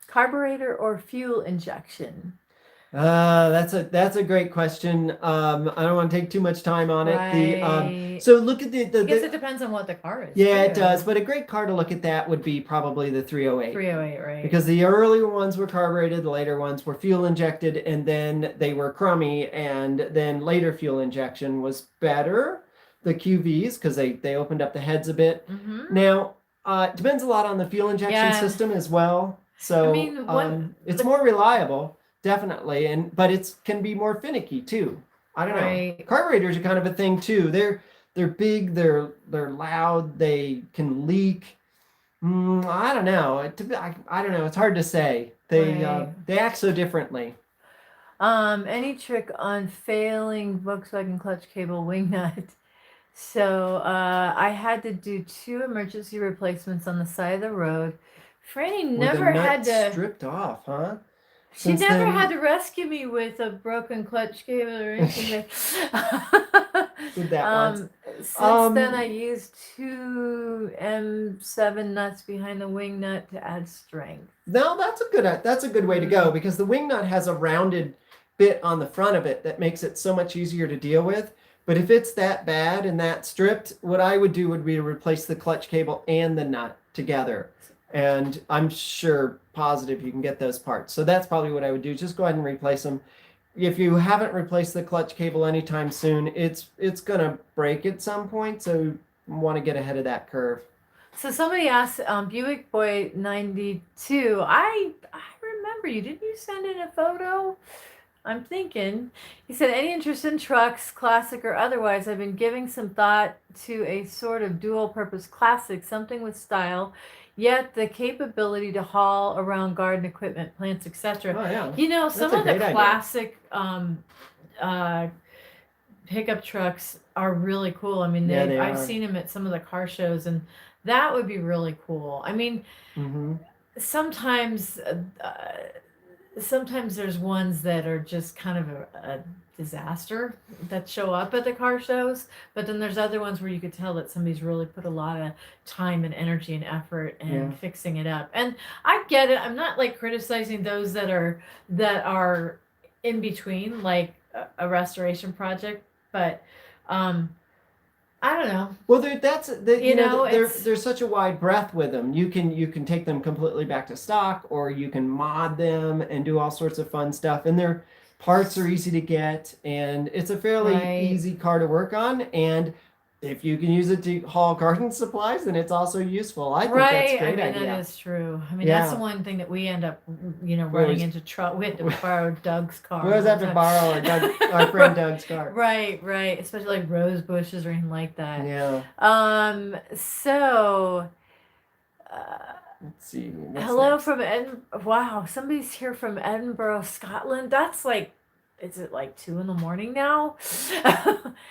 carburetor or fuel injection? That's a great question. I don't want to take too much time on it. Right. So look at I guess it depends on what the car is. Yeah, it does. But a great car to look at that would be probably the 308. 308, right? Because the earlier ones were carbureted, the later ones were fuel injected, and then they were crummy, and then later fuel injection was better. The QVs, because they opened up the heads a bit. Mm-hmm. Now, it depends a lot on the fuel injection system as well. So it's more reliable. Definitely, but it can be more finicky too. I don't know. Carburetors are kind of a thing too. They're big. They're loud. They can leak. I don't know. I don't know. It's hard to say. They act so differently. Any trick on failing Volkswagen clutch cable wing nut? So I had to do 2 emergency replacements on the side of the road. Franny Were never the had nuts to. stripped off, huh? She Since never then, had to rescue me with a broken clutch cable or anything. did that once. Since then, I used 2 M7 nuts behind the wing nut to add strength. No, that's a good way to go because the wing nut has a rounded bit on the front of it that makes it so much easier to deal with. But if it's that bad and that stripped, what I would do would be to replace the clutch cable and the nut together. And I'm positive you can get those parts. So that's probably what I would do. Just go ahead and replace them. If you haven't replaced the clutch cable anytime soon, it's gonna break at some point. So you want to get ahead of that curve. So somebody asked, Buick Boy 92. I remember you. Didn't you send in a photo? I'm thinking. He said, any interest in trucks, classic or otherwise? I've been giving some thought to a sort of dual purpose classic, something with style, yet the capability to haul around garden equipment, plants, etc. Oh yeah. You know, some That's a of the great idea. classic pickup trucks are really cool. I mean, Yeah, they I've are. seen them at some of the car shows, and that would be really cool. I mean, Mm-hmm. sometimes sometimes there's ones that are just kind of a disaster that show up at the car shows, but then there's other ones where you could tell that somebody's really put a lot of time and energy and effort and Yeah. fixing it up. And I get it. I'm not like criticizing those that are in between, like a restoration project, but I don't know. Well, there's it's such a wide breadth with them. You can take them completely back to stock, or you can mod them and do all sorts of fun stuff. And their parts are easy to get, and it's a fairly Right. easy car to work on. And if you can use it to haul garden supplies, then it's also useful. I think that's a right. I great mean, idea. that is true. I mean, that's Yeah. the one thing that we end up, We running always- into trouble. We had to borrow Doug's car. We always all have the to time. borrow our friend Doug's car. Right, right. Especially like rose bushes or anything like that. Yeah. So, Let's see. What's hello next? from wow, somebody's here from Edinburgh, Scotland. That's like, is it like 2 a.m. now?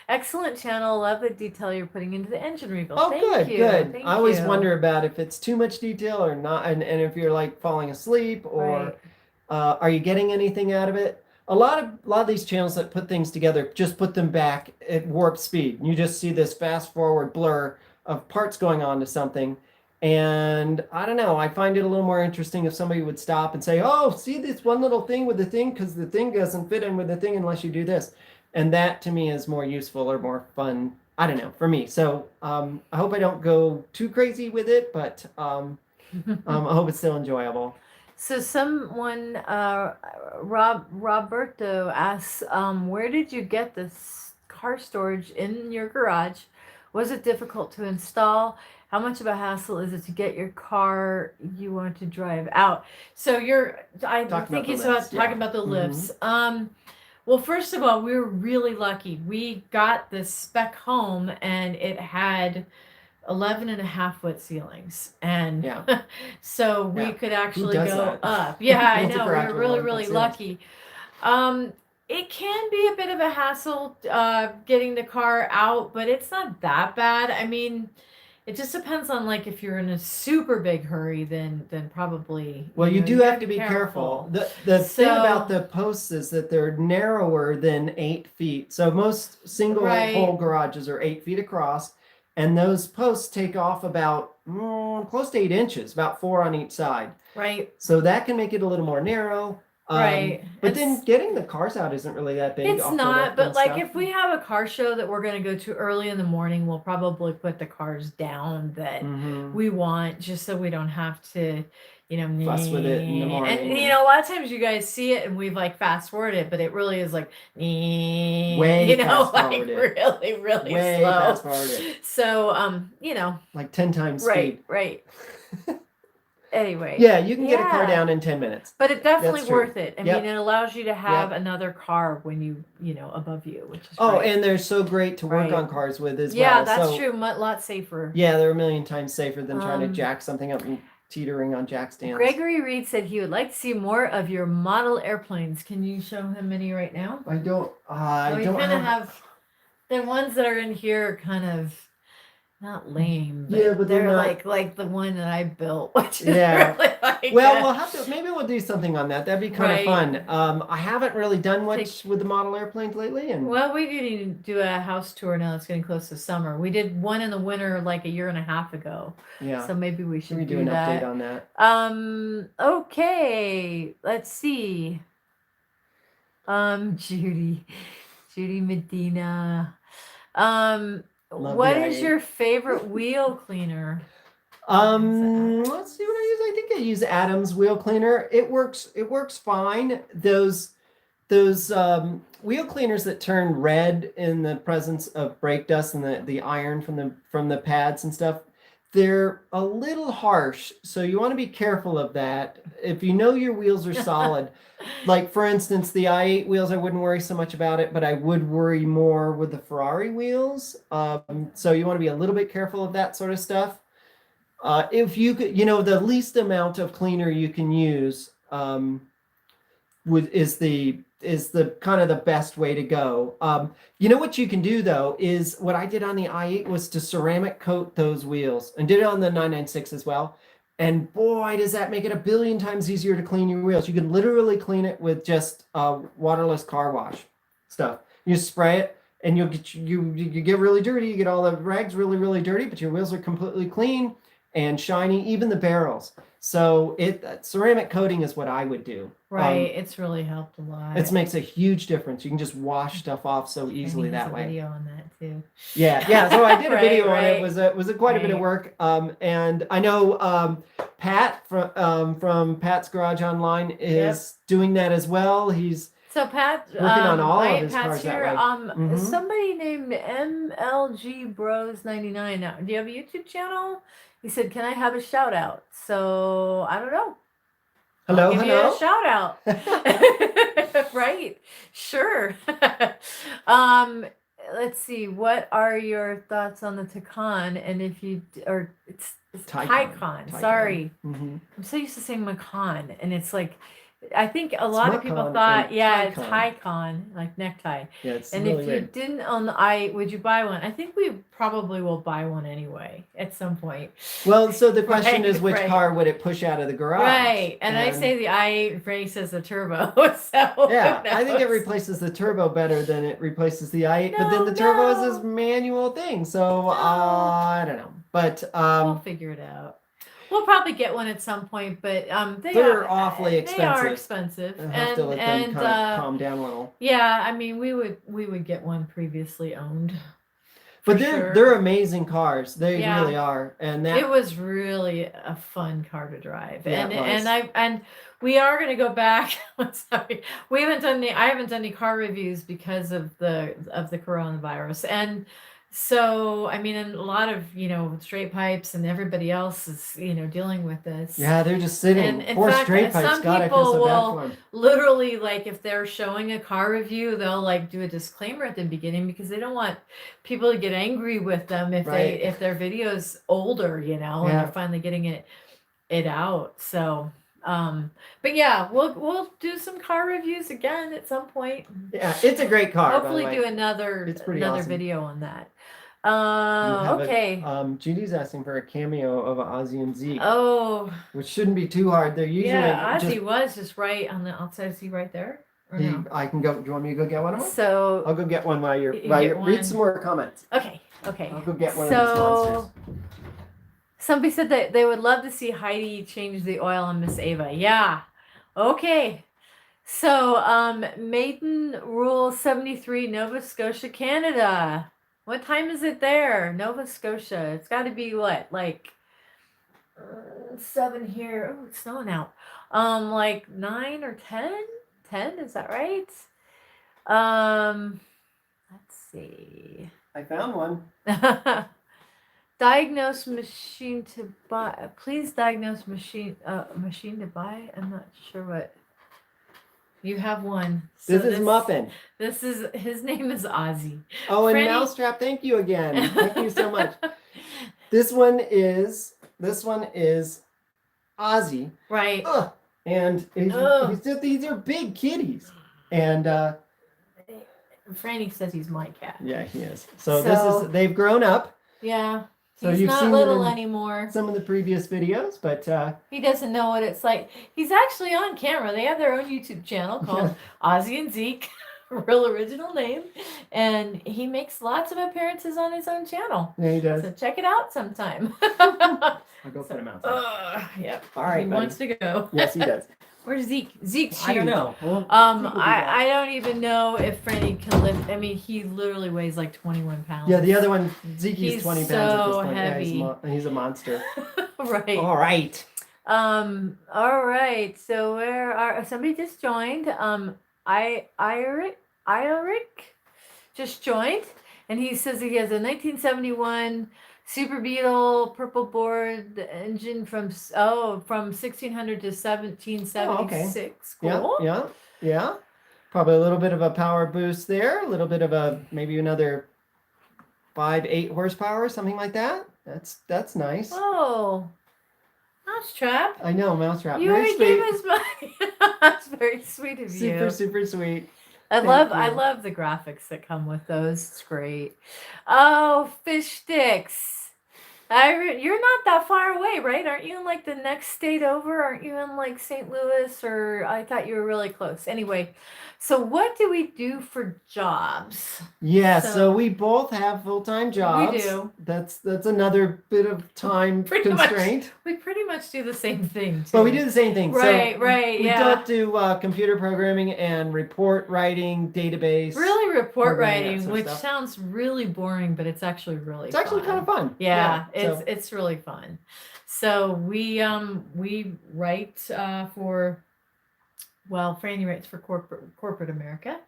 Excellent channel. Love the detail you're putting into the engine reveal. Oh, Thank you. good. Thank I always you. wonder about if it's too much detail or not, and if you're like falling asleep or Right. are you getting anything out of it? A lot of these channels that put things together just put them back at warp speed. You just see this fast forward blur of parts going on to something. And I don't know, I find it a little more interesting if somebody would stop and say, oh, see this one little thing with the thing, because the thing doesn't fit in with the thing unless you do this. And that to me is more useful or more fun. I don't know, for me. So I hope I don't go too crazy with it, but I hope it's still enjoyable. So someone, Roberto asks, where did you get this car storage in your garage? Was it difficult to install? How much of a hassle is it to get your car you want to drive out? So I think he's talking about the lifts. Well, first of all, we were really lucky. We got this spec home and it had 11.5-foot ceilings, and so we could actually go up. Yeah, I know. We were really, really lucky. It can be a bit of a hassle getting the car out, but it's not that bad. I mean, it just depends on like if you're in a super big hurry, then probably. Well, you do have to be careful. The thing about the posts is that they're narrower than 8 feet. So most single hole garages are 8 feet across, and those posts take off about close to 8 inches, about 4 on each side. Right. So that can make it a little more narrow. Right. But then getting the cars out isn't really that big. It's not, but like if we have a car show that we're going to go to early in the morning, we'll probably put the cars down that we want, just so we don't have to, fuss with it in the morning. And a lot of times you guys see it and we've like fast forwarded it, but it really is like way fast like really, really slow. Fast forwarded. So like 10 times speed. Right. Anyway. Yeah, you can get a car down in 10 minutes. But it's definitely worth it. I mean, it allows you to have Yep. another car when you above you, which is great. great. And they're so great to work on cars with as well. Yeah, that's true. A lot safer. Yeah, they're a million times safer than trying to jack something up and teetering on jack stands. Gregory Reed said he would like to see more of your model airplanes. Can you show him any right now? I don't. We kind of have The ones that are in here are kind of not lame, but, Yeah, but they're not- like the one that I built, which is Yeah. really like Well, we'll have to. Maybe we'll do something on that. That'd be kind Right. of fun. I haven't really done much with the model airplanes lately, and Well, we need to do a house tour now. It's getting close to summer. We did one in the winter like a year and a half ago. yeah, So maybe we should should we do do an that. update on that? Okay. Let's see. Judy Medina. Love What the is i8. your favorite wheel cleaner? Let's see what I use. I think I use Adam's wheel cleaner. It works fine. Those wheel cleaners that turn red in the presence of brake dust and the iron from the pads and stuff, they're a little harsh. So you want to be careful of that. If you know your wheels are solid, like for instance, the i8 wheels, I wouldn't worry so much about it, but I would worry more with the Ferrari wheels. So you want to be a little bit careful of that sort of stuff. If you could, the least amount of cleaner you can use is the kind of the best way to go. What you can do though is what I did on the i8 was to ceramic coat those wheels, and did it on the 996 as well. And boy, does that make it a billion times easier to clean your wheels. You can literally clean it with just waterless car wash stuff. You spray it, and you get really dirty. You get all the rags really, really dirty, but your wheels are completely clean and shiny, even the barrels. So ceramic coating is what I would do. Right, it's really helped a lot. It makes a huge difference. You can just wash stuff off so easily that way. Video on that too. Yeah. So I did a video on Right. it. Was quite a bit of work. And I know Pat from Pat's Garage Online is doing that as well. He's So Pat, working on all of his Pat's cars that here. way. Mhm. Somebody named MLG Bros 99. Now, do you have a YouTube channel? He said, "Can I have a shout out?" So I don't know. Hello. Give you a shout out. Right. Sure. Let's see. What are your thoughts on the Taycan? And if you it's Taycan. Sorry. Mm-hmm. I'm so used to saying Macan, and it's like, I think a lot of people Macan thought, and it's Taycan. Taycan, like necktie. Yeah, it's And really if you weird. didn't own the i8, would you buy one? I think we probably will buy one anyway at some point. Well, so the question is, which Right. car would it push out of the garage? Right. And I say the i8 replaces the turbo. So Yeah, who I think it knows? replaces the turbo better than it replaces the i8. But then the turbo is this manual thing, so I don't know. But we'll figure it out. We'll probably get one at some point, but they're awfully expensive. They are expensive, I have to let them kind of calm down a little. Yeah, I mean, we would get one previously owned. But they're amazing cars. They really are, and it was really a fun car to drive. Yeah, and we are going to go back. Sorry, I haven't done any car reviews because of the coronavirus, and so I mean, and a lot of straight pipes and everybody else is dealing with this. Yeah, they're just sitting. And in Poor fact, straight pipes. some God, I feel people so bad will for them. literally, like, if they're showing a car review, they'll like do a disclaimer at the beginning because they don't want people to get angry with them if if their video's older, and they're finally getting it out. So but yeah, we'll do some car reviews again at some point. Yeah, it's a great car. Hopefully by the way. do another awesome. video on that. Okay. Judy's asking for a cameo of Ozzy and Zeke. Oh, which shouldn't be too hard. They're usually Ozzy was just right on the outside. Is he right there? Or no? I can go. Do you want me to go get one of them? So I'll go get one while you one. read some more comments. Okay. I'll go get one of these monsters. Somebody said that they would love to see Heidi change the oil on Miss Ava. Yeah. Okay. So, Maiden Rule 73, Nova Scotia, Canada. What time is it there? Nova Scotia. It's got to be what? Like 7 here. Oh, it's snowing out. Like 9 or 10? 10, is that right? Let's see. I found one. Diagnose machine to buy. Please diagnose machine to buy. I'm not sure what. You have one. So this is Muffin. His name is Ozzy. Oh, and Franny. Mousetrap, thank you again. Thank you so much. This one is Ozzy. Right. And these are big kitties. And Franny says he's my cat. Yeah, he is. So they've grown up. Yeah. So He's you've not seen little them in anymore. some of the previous videos, but he doesn't know what it's like. He's actually on camera. They have their own YouTube channel called Ozzy and Zeke, real original name, and he makes lots of appearances on his own channel. Yeah, he does. So check it out sometime. I'll go put him outside. Yep. All right, He buddy. wants to go. Yes, he does. Where's Zeke? Zeke's I don't huge. know. Well, I don't even know if Franny can lift. I mean, he literally weighs like 21 pounds. Yeah, the other one, Zeke's He's 20 pounds so at this point. heavy. Yeah, he's a monster. Right. All right. All right. So where are somebody just joined? Iric just joined, and he says he has a 1971 Super Beetle purple board engine from 1600 to 1776. Cool. Yeah. Probably a little bit of a power boost there. A little bit of maybe another 5-8 horsepower, something like that. That's nice. Oh, mousetrap. I know, mousetrap. You Very already sweet. gave us money. That's very sweet of you. Super sweet. I Thank love the graphics that come with those. It's great. Oh, fish sticks. You're not that far away, right? Aren't you in like the next state over? Aren't you in like St. Louis? Or I thought you were really close. Anyway, so what do we do for jobs? Yeah, so we both have full-time jobs. We do. That's another bit of time constraint. We pretty much do the same thing too. But we do the same thing. Right, so right, we yeah. don't do computer programming and report writing, database. Really report programming, that writing, sort of which stuff. sounds really boring, but it's actually really It's actually kind of fun. Yeah, so- it's really fun. So we write for, well, Franny writes for corporate America,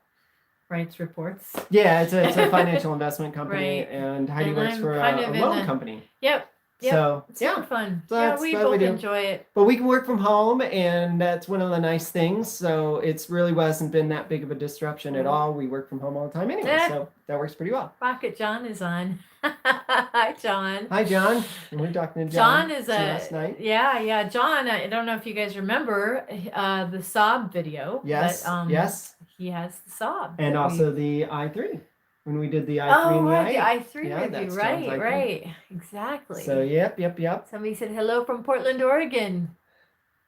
writes reports. Yeah, it's a financial investment company, Right. and Heidi And works I'm for kind a of in loan the- company. Yep. So It's super fun. So Yeah, that's- we that's what both we do. enjoy it. But we can work from home, and that's one of the nice things. So it's really wasn't been that big of a disruption at all. We work from home all the time anyway, Yeah. so that works pretty well. Rocket John is on. Hi, John. Hi, John. And we're talking to John. John is last night. yeah. John, I don't know if you guys remember the Saab video. Yes. But, yes. He has the Saab. And that also the i3 when we did the i3 Oh, and the right, i8. the i3 Yeah, review. that's John's Right, i3. right. Exactly. So yep. Somebody said hello from Portland, Oregon.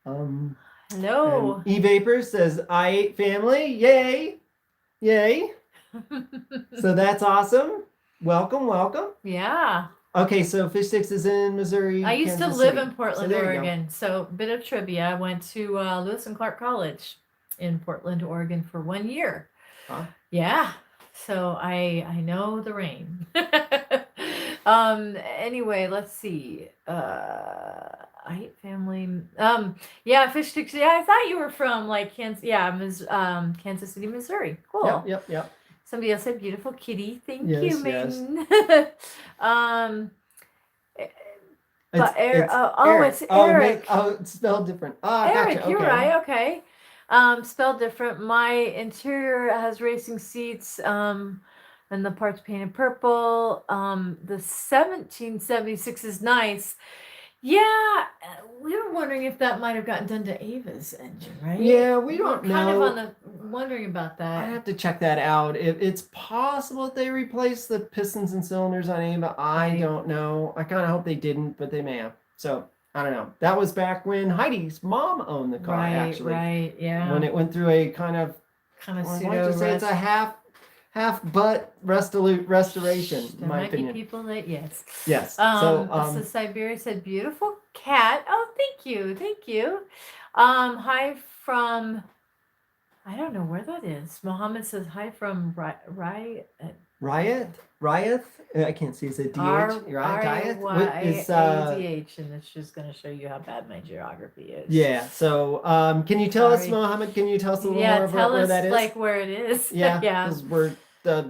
Hello. E-Vapor says i8 family. Yay. So that's awesome. Welcome. Yeah. Okay, so Fish Sticks is in Missouri. I used to Kansas live City. in Portland, there you go. Oregon. So bit of trivia. I went to Lewis and Clark College in Portland, Oregon for 1 year. Huh? Yeah. So I know the rain. Anyway, let's see. I hate family. Yeah, Fish Sticks. Yeah, I thought you were from like Kansas. Yeah, Kansas City, Missouri. Cool. Yep. Somebody else said beautiful kitty. Thank Yes, you, yes. Maiden. It's Eric. It's spelled different. Eric, Gotcha. you're Okay. right. Okay. Spelled different. My interior has racing seats. And the parts painted purple. The 1776 is nice. Yeah, we were wondering if that might have gotten done to Ava's engine, right? Yeah, we We're don't kind of know. on the wondering about I that. have to check that out. It's possible that they replaced the pistons and cylinders on Ava. I Right. don't know. I kind of hope they didn't, but they may have. So I don't know. That was back when Heidi's mom owned the car, actually. Right, yeah. When it went through a kind of, kind of well, I pseudo like to say it's a half butt restoration, There in my might opinion. be people that yes. Yes. So Siberia said beautiful cat. Oh, thank you. Hi from I don't know where that is. Mohammed says hi from Riot. I can't see. Is it DH? Diet. R-Y-A-D-H, and it's just going to show you how bad my geography is. Yeah. So, can you tell us, Sorry. Mohammed? Can you tell us a little Yeah, more tell about where us that is? like where it is. Yeah. Yeah. Because we're the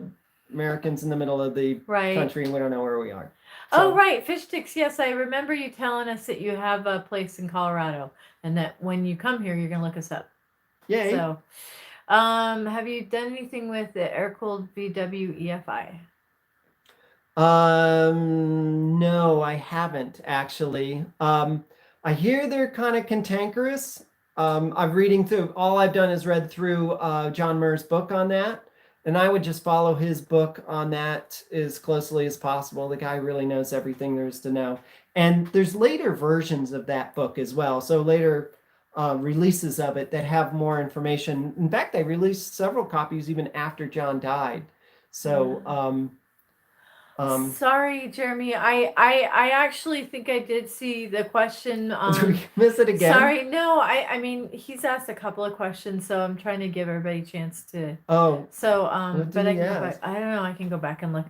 Americans in the middle of the Right. country, and we don't know where we are. Oh, So- right. Fish sticks. Yes, I remember you telling us that you have a place in Colorado and that when you come here, you're going to look us up. Yay. So, have you done anything with the air-cooled VW EFI? No, I haven't actually. I hear they're kind of cantankerous. I'm reading through. All I've done is read through John Murr's book on that, And I would just follow his book on that as closely as possible. The guy really knows everything there is to know. And there's later versions of that book as well. So later releases of it that have more information. In fact, they released several copies even after John died. So, sorry, Jeremy. I actually think I did see the question. did we miss it again? Sorry, no. I mean, he's asked a couple of questions, so I'm trying to give everybody a chance to. Oh. So, What but did I he can go ask? back. I don't know. I can go back and look.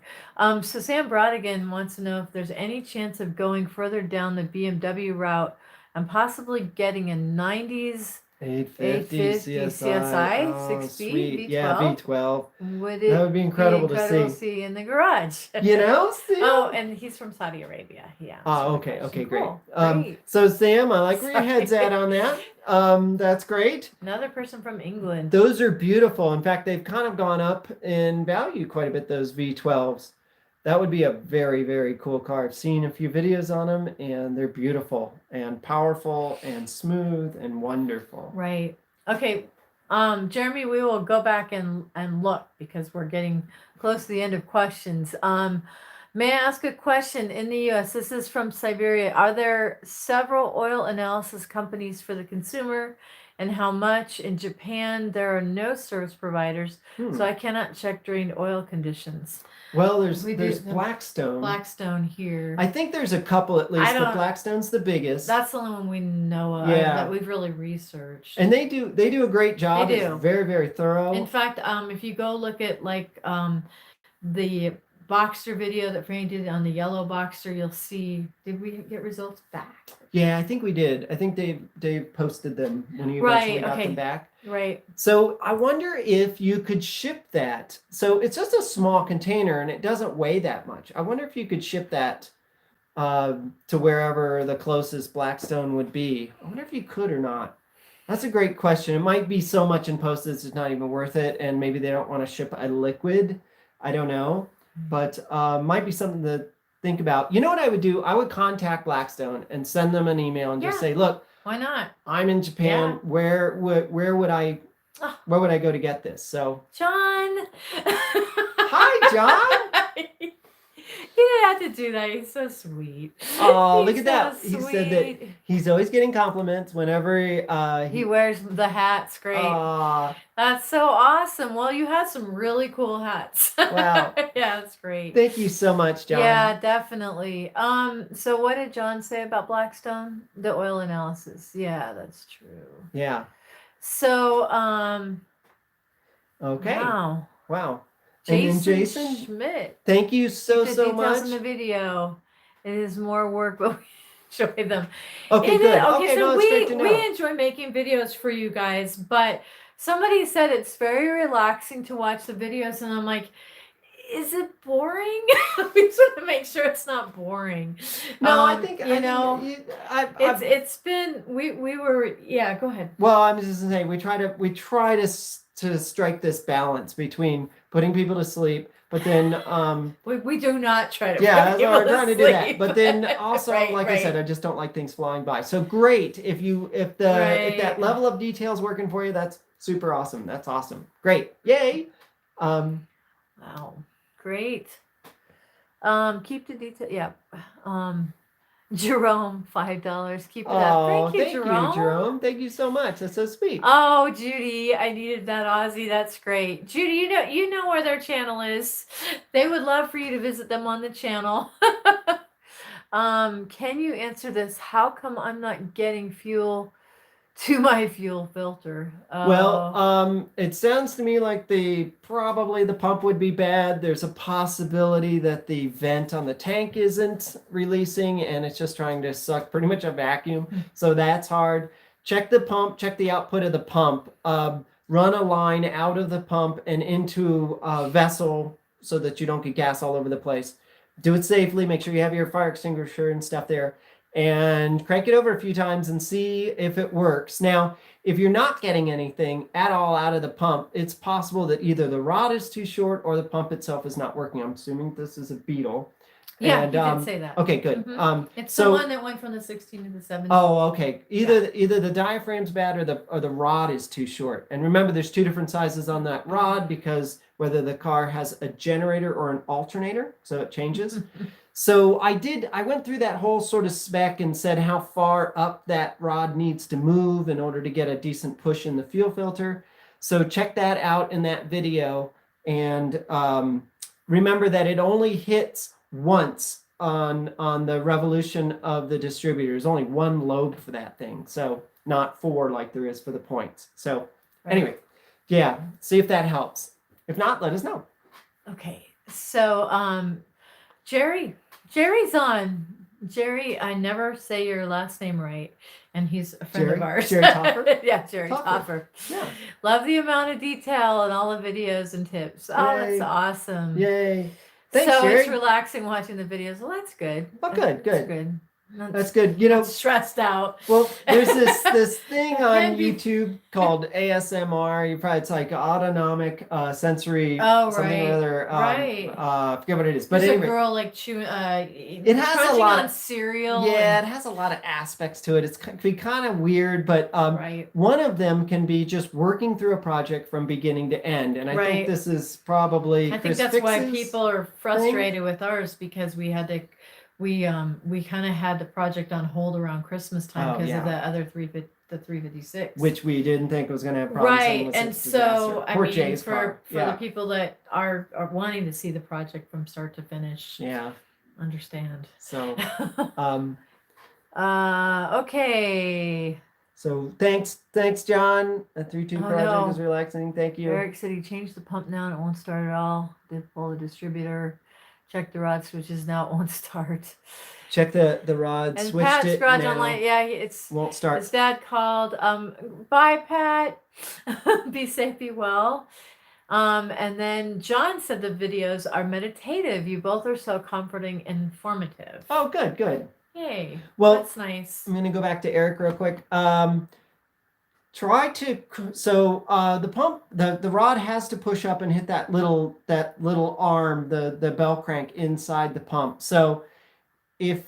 So Sam Brodigan wants to know if there's any chance of going further down the BMW route and possibly getting a 90s 850 CSI, Oh, 6 speed, sweet. V12. Yeah, V12. Would That would be incredible to see. in the garage. You know, Sam? Oh, and he's from Saudi Arabia. Yeah. Oh, okay, okay, great. Cool. Great. So Sam, I like where your head's Sorry. at on that. That's great. Another person from England. Those are beautiful. In fact, they've kind of gone up in value quite a bit, those V12s. That would be a very, very cool car. I've seen a few videos on them, and they're beautiful and powerful and smooth and wonderful. Right. Okay. Jeremy, we will go back and look because we're getting close to the end of questions. May I ask a question? In the U.S., this is from Siberia. Are there several oil analysis companies for the consumer, and how much? In Japan, there are no service providers, so I cannot check drained oil conditions. Well, there's We do- Blackstone. Blackstone here. I think there's a couple at least, but Blackstone's the biggest. That's the only one we know of Yeah. that we've really researched. And they do a great job. They do. It's very, very thorough. In fact, if you go look at like the Boxster video that Franny did on the yellow Boxster, you'll see. Did we get results back? Yeah, I think we did. I think Dave posted them when he Right, eventually got okay. them back. Right. So I wonder if you could ship that. So it's just a small container and it doesn't weigh that much. I wonder if you could ship that to wherever the closest Blackstone would be. I wonder if you could or not. That's a great question. It might be so much in postage it's not even worth it, and maybe they don't want to ship a liquid. I don't know, but might be something to think about. You know what I would do? I would contact Blackstone and send them an email and just say, "Look, why not? I'm in Japan. Yeah. Where would I go to get this?" So, John. hi, John. He didn't have to do that. He's so sweet. Oh, He's look at that. so He said that sweet. he's always getting compliments whenever He wears the hats. Great. That's so awesome. Well, you had some really cool hats. Wow. Yeah, that's great. Thank you so much, John. Yeah, definitely. So what did John say about Blackstone? The oil analysis. Yeah, that's true. Yeah. So, Okay. Wow. And then Jason, Schmidt. thank you so The details much. in the video. It is more work, but we enjoy them. Okay, It good. is. Okay, so no, it's great to know. we enjoy making videos for you guys, but somebody said it's very relaxing to watch the videos, and I'm like, is it boring? We just want to make sure it's not boring. No, I think it's been we were go ahead. Well, I'm just saying we try to strike this balance between putting people to sleep, but then we do not try to yeah, put that's people what we're to trying to do that. sleep. But then also, Right, like I said, I just don't like things flying by. So great if that level of detail is working for you, that's super awesome. That's awesome. Great. Yay. Wow. Great. Keep the detail. Yeah. Jerome, $5. Keep it up. Thank you, Jerome. Thank you so much. That's so sweet. Oh, Judy, I needed that Aussie. That's great. Judy, you know where their channel is. They would love for you to visit them on the channel. Can you answer this? How come I'm not getting fuel to my fuel filter? Well, it sounds to me like probably the pump would be bad. There's a possibility that the vent on the tank isn't releasing and it's just trying to suck pretty much a vacuum. So that's hard. Check the pump, check the output of the pump. Run a line out of the pump and into a vessel so that you don't get gas all over the place. Do it safely. Make sure you have your fire extinguisher and stuff there. And crank it over a few times and see if it works. Now, if you're not getting anything at all out of the pump, it's possible that either the rod is too short or the pump itself is not working. I'm assuming this is a Beetle. Yeah, And, you did say that. Okay, good. Mhm. It's the so one that went from the 16 to the 17. oh, okay. Either the diaphragm's bad or the rod is too short. And remember, there's two different sizes on that rod because whether the car has a generator or an alternator, so it changes. So I went through that whole sort of spec and said how far up that rod needs to move in order to get a decent push in the fuel filter. So check that out in that video. And remember that it only hits once on the revolution of the distributor. There's only one lobe for that thing, so not four like there is for the points. So anyway, yeah, see if that helps. If not, let us know. Okay, so Jerry's on. Jerry, I never say your last name right, and he's a friend of ours. Jerry Toffer? Yeah, Jerry Toffer. Yeah. Love the amount of detail and all the videos and tips. Oh, Yay. that's awesome. Yay. Thanks, so Jerry. it's relaxing watching the videos. Well, that's good. Oh, good, good. That's good. That's good. You know, stressed out. Well, there's this thing on Can't be- YouTube called ASMR. You probably it's like autonomic sensory something right, or other. right. I forget what it is, but There's anyway, a girl like chewing. it has a crunching lot on of cereal. yeah, and- it has a lot of aspects to it. It's can be kind of weird, but right. one of them can be just working through a project from beginning to end, and I Right. think this is probably. I Chris think that's why Fix's people are frustrated with ours because we had to. We kind of had the project on hold around Christmas time Oh, because yeah. of the other 356. which we didn't think was going to have problems. right, was and a so disaster. I Poor mean, Jay's for car. for the people that are wanting to see the project from start to finish, yeah, understand. so um. Okay. So thanks, John. A 3-2 Oh, project no. is relaxing. Thank you. Eric said he changed the pump now and it won't start at all. Did pull the distributor, check the rod switches now it won't start. Check the rod. And Switched Pat's it. garage Now online, yeah, it's won't start. his dad called. Bye, Pat. Be safe, be well. And then John said the videos are meditative. You both are so comforting and informative. Oh, good, good. Yay. Well, That's nice. I'm gonna go back to Eric real quick. Try to the pump the rod has to push up and hit that little arm, the bell crank inside the pump. So if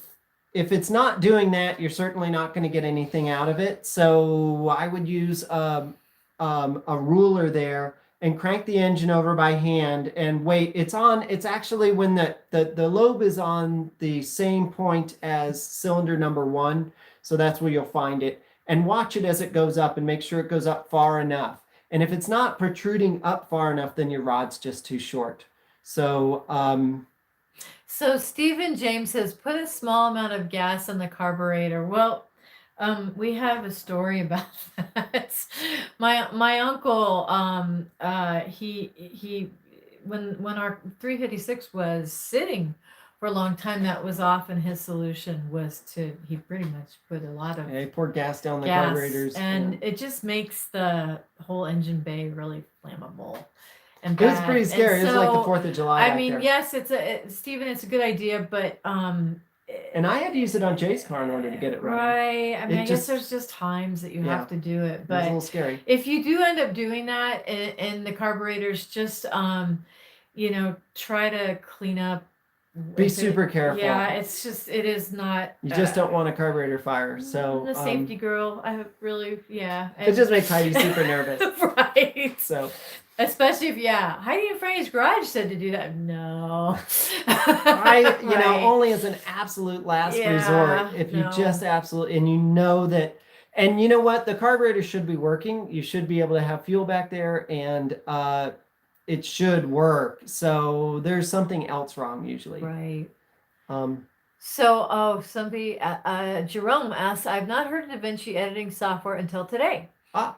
it's not doing that, you're certainly not going to get anything out of it. So I would use a ruler there and crank the engine over by hand and wait. It's actually when the lobe is on the same point as cylinder number 1. So that's where you'll find it. And watch it as it goes up and make sure it goes up far enough. And if it's not protruding up far enough, then your rod's just too short. So So Stephen James says, put a small amount of gas in the carburetor. Well, we have a story about that. My uncle, he when our 356 was sitting for a long time, that was often his solution was he pretty much put a lot of yeah, pour gas down the gas, carburetors. and it just makes the whole engine bay really flammable. And It was bad. pretty scary. And It was like the so, 4th of July. I back mean, there. yes, Stephen, it's a good idea, but And I had to use it on Jay's car in order to get it running. right. I mean, I guess just- there's just times that you Yeah. have to do it, It was a little but scary. if you do end up doing that and the carburetors, just try to clean up. Be if it- super careful. Yeah, it is not. You just don't want a carburetor fire. So the safety girl. I really, yeah. it just makes Heidi super nervous. right. So Especially if Heidi and Franny's garage said to do that. No. I only as an absolute last Yeah, resort. If you no. just absolutely and you know that, and you know what, the carburetor should be working. You should be able to have fuel back there, and it should work. So there's something else wrong usually. Right. Um, So, somebody, Jerome asks, I've not heard of DaVinci editing software until today. Ah.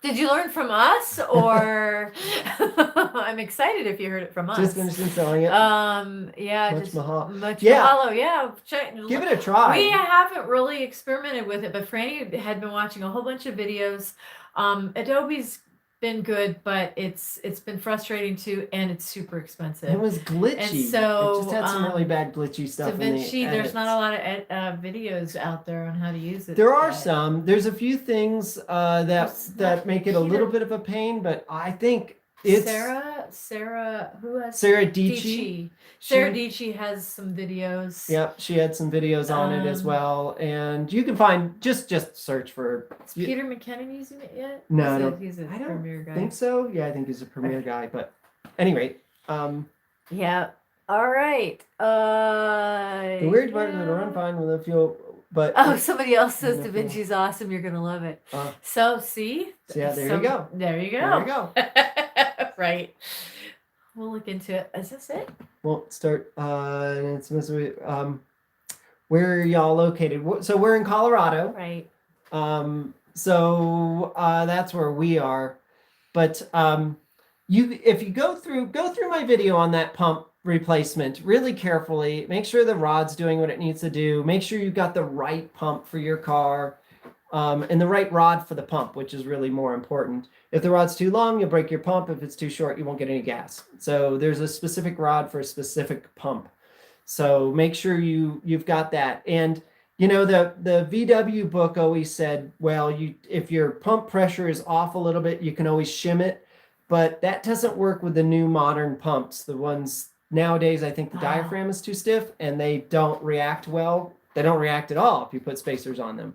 Did you learn from us, or I'm excited if you heard it from us. just finished installing it. Yeah, Much just mahalo. much Yeah. mahalo. Yeah, Give it a try. We haven't really experimented with it, but Franny had been watching a whole bunch of videos. Adobe's been good, but it's been frustrating too, and it's super expensive. It was glitchy. And so, it just had some really bad glitchy stuff. in the DaVinci, there's not a edits. lot of videos out there on how to use it. There are yet. some. There's a few things that make it a little bit of a pain, but I think It's Sarah, who has Sarah Dici. Dici. Sarah Dici has some videos. Yep, she had some videos on it as well, and you can find just search for. Is Peter McKinnon using it yet? No, He's a I don't Premiere guy. think so. Yeah, I think he's a Premiere guy, but anyway. Yeah. All right. The weird part is it'll run fine with a fuel, but somebody else says Da Vinci's awesome. You're gonna love it. So see. Yeah, there you go. There you go. There you go. Right. We'll look into it. Is this it? We'll start. It's where are y'all located? So we're in Colorado. Right. So that's where we are. But if you go through my video on that pump replacement really carefully, make sure the rod's doing what it needs to do. Make sure you've got the right pump for your car. And the right rod for the pump, which is really more important. If the rod's too long, you'll break your pump. If it's too short, you won't get any gas. So there's a specific rod for a specific pump. So make sure you've got that. And you know, the VW book always said, well, if your pump pressure is off a little bit, you can always shim it. But that doesn't work with the new modern pumps. The ones nowadays, I think the diaphragm is too stiff and they don't react well. They don't react at all if you put spacers on them.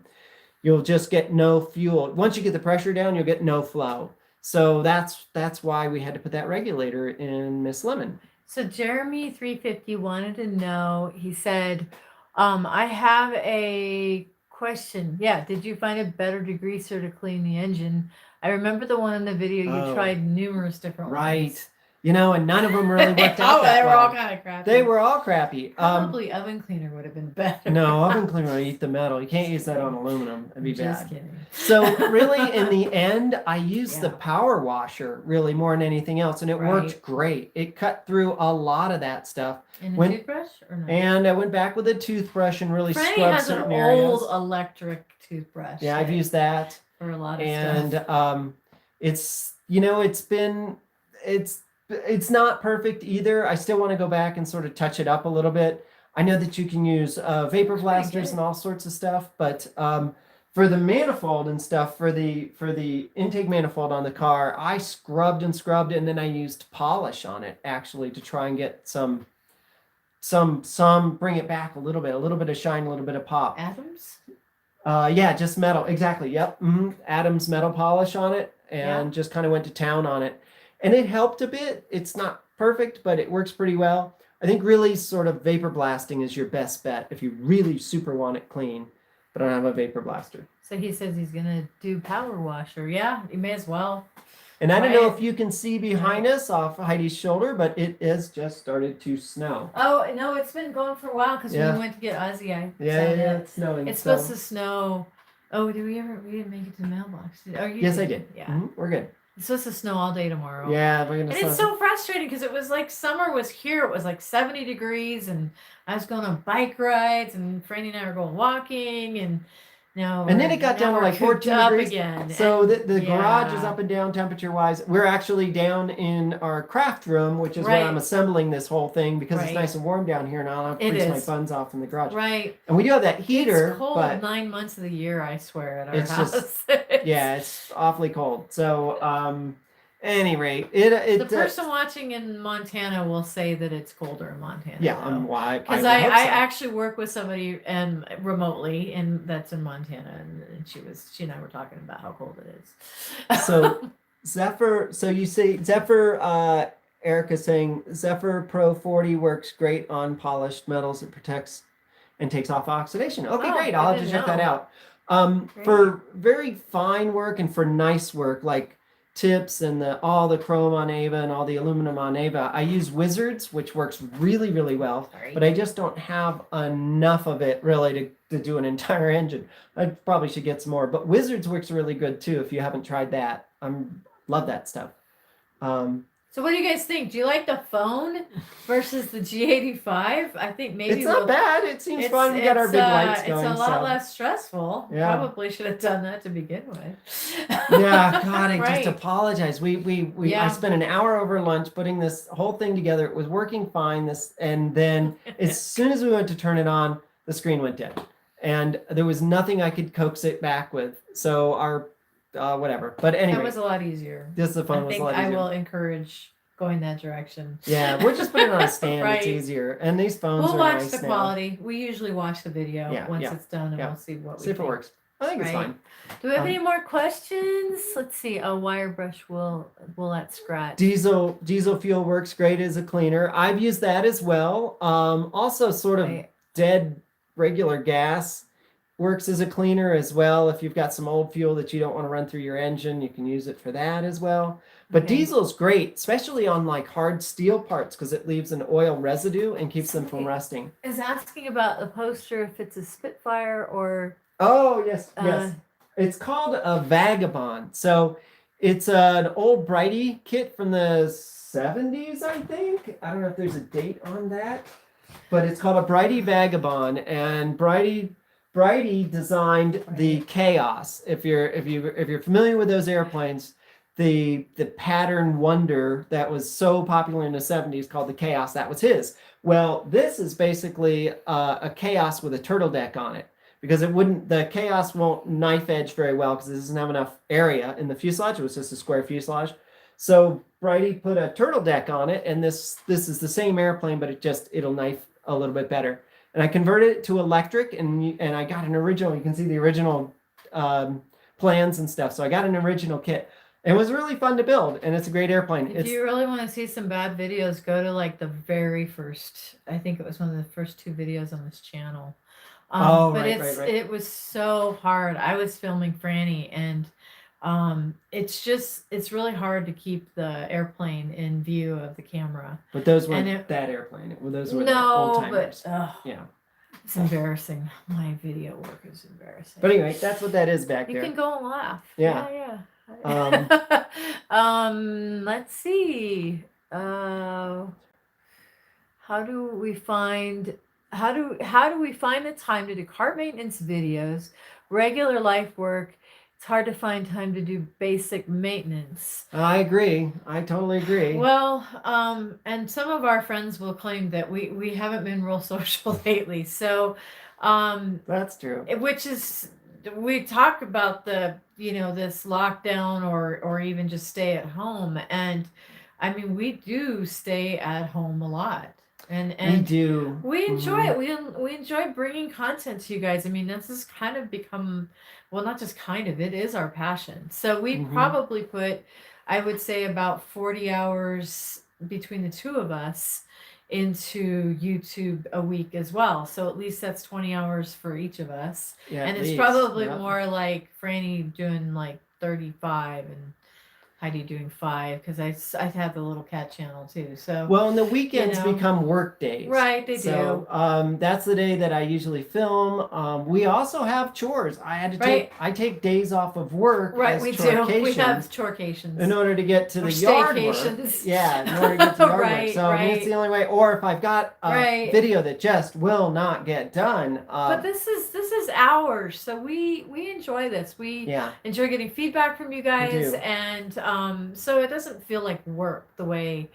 You'll just get no fuel. Once you get the pressure down, you'll get no flow. So that's why we had to put that regulator in Miss Lemon. So Jeremy 350 wanted to know, he said, I have a question. Yeah, did you find a better degreaser to clean the engine? I remember the one in the video you tried numerous different ones. Right. You know, and none of them really worked out that They were well. all kind of crappy. They were all crappy. Probably oven cleaner would have been better. No, oven cleaner will eat the metal. You can't use that on aluminum. It'd be Just bad. kidding. So really, in the end, I used the power washer really more than anything else, and it worked great. It cut through a lot of that stuff. And a toothbrush or no? And I went back with a toothbrush and really Franny scrubbed has certain an areas. old electric toothbrush. Yeah, I've used that for a lot of stuff. And It's it's not perfect either. I still want to go back and sort of touch it up a little bit. I know that you can use vapor blasters and all sorts of stuff, but for the manifold and stuff, for the intake manifold on the car, I scrubbed and then I used polish on it actually to try and get some bring it back a little bit of shine, a little bit of pop. Adams? Yeah, just metal. Exactly. Yep. Adams metal polish on it and just kind of went to town on it. And it helped a bit. It's not perfect, but it works pretty well. I think really sort of vapor blasting is your best bet if you really super want it clean, but I don't have a vapor blaster. So he says he's going to do power washer. Yeah, you may as well. And I don't know if you can see behind us off Heidi's shoulder, but it has just started to snow. Oh, no, it's been going for a while because we went to get Ozzy. It's snowing. It's supposed to snow. Oh, we didn't make it to the mailbox. Yes, I did. Yeah. We're good. It's supposed to snow all day tomorrow. Yeah, we're gonna. And it's so frustrating because it was like summer was here. It was like 70 degrees, and I was going on bike rides, and Franny and I were going walking, and and then it got down to like 14 degrees again. So the garage is up and down temperature wise. We're actually down in our craft room, which is where I'm assembling this whole thing because it's nice and warm down here, and I don't have to freeze my buns off in the garage. Right. And we do have that heater. It's cold but 9 months of the year, I swear, at our house. Just, it's awfully cold. So any rate, the person watching in Montana will say that it's colder in Montana. Yeah, why? Because I actually work with somebody remotely, and that's in Montana, and she and I were talking about how cold it is. So Zephyr. So you say Zephyr. Erica's saying Zephyr Pro 40 works great on polished metals. It protects and takes off oxidation. Okay, great. I'll have to check that out. For very fine work and for nice work like tips and all the chrome on Ava and all the aluminum on Ava, I use Wizards, which works really, really well. But I just don't have enough of it really to do an entire engine. I probably should get some more. But Wizards works really good too if you haven't tried that. Love that stuff. So what do you guys think? Do you like the phone versus the G85? I think maybe it's not bad. It seems fun. We got our big lights going. It's a lot less stressful. Yeah. Probably should have done that to begin with. Yeah, God, I just apologize. I spent an hour over lunch putting this whole thing together. It was working fine. And then as soon as we went to turn it on, the screen went dead, and there was nothing I could coax it back with. So our whatever. But anyway, That was a lot easier. this the phone I was a think lot I easier. will encourage going that direction. Yeah, we'll just put it on a stand. Right. It's easier. And these phones We'll are watch nice the now. quality. We usually watch the video Yeah, once yeah, it's done, and yeah. we'll see what See we if it think. works. I think it's Right. fine. Do we have any more questions? Let's see. A wire brush will that scratch? Diesel fuel works great as a cleaner. I've used that as well. Also, sort of Right. dead regular gas works as a cleaner as well. If you've got some old fuel that you don't want to run through your engine, you can use it for that as well. But Okay. diesel's great, especially on like hard steel parts, because it leaves an oil residue and keeps them from Somebody rusting. is asking about the poster, if it's a Spitfire or Oh, yes, yes. It's called a Vagabond. So it's an old Brighty kit from the 70s, I think. I don't know if there's a date on that, but it's called a Brighty Vagabond, and Brighty designed the Chaos. If you're familiar with those airplanes, the pattern Wonder that was so popular in the 70s called the Chaos, that was his. Well, this is basically a Chaos with a turtle deck on it, because the Chaos won't knife edge very well because it doesn't have enough area in the fuselage. It was just a square fuselage. So Brighty put a turtle deck on it, and this is the same airplane, but it'll knife a little bit better. And I converted it to electric, and I got an original. You can see the original plans and stuff. So I got an original kit. It was really fun to build, and it's a great airplane. If you really want to see some bad videos, go to like the very first. I think it was one of the first 2 videos on this channel. But it was so hard. I was filming Franny, and it's really hard to keep the airplane in view of the camera. But those weren't that airplane. Those were no, old-timers. but yeah, it's embarrassing. My video work is embarrassing. But anyway, that's what that is back there. You can go and laugh. Yeah. Yeah. Um, Let's see. How do we find the time to do car maintenance videos, regular life work? It's hard to find time to do basic maintenance. I agree. I totally agree. Well, and some of our friends will claim that we haven't been real social lately. So, that's true. Which is, we talk about this lockdown or even just stay at home. And I mean, we do stay at home a lot. And we do. We enjoy it. We enjoy bringing content to you guys. I mean, this has kind of become, well, not just kind of, it is our passion. So we probably put, I would say, about 40 hours between the 2 of us into YouTube a week as well. So at least that's 20 hours for each of us. Yeah, and it's probably more like Franny doing like 35 and Heidi doing 5, because I have the little cat channel too. So well, and the weekends become work days, right? They do. That's the day that I usually film. We also have chores. I had to I take days off of work. Right, we do. We have chorcations in order to get to the yard work. Yeah, in order to get to yard work. So it's the only way. Or if I've got a video that just will not get done. But this is ours, so we enjoy this. We enjoy getting feedback from you guys, and so it doesn't feel like work the way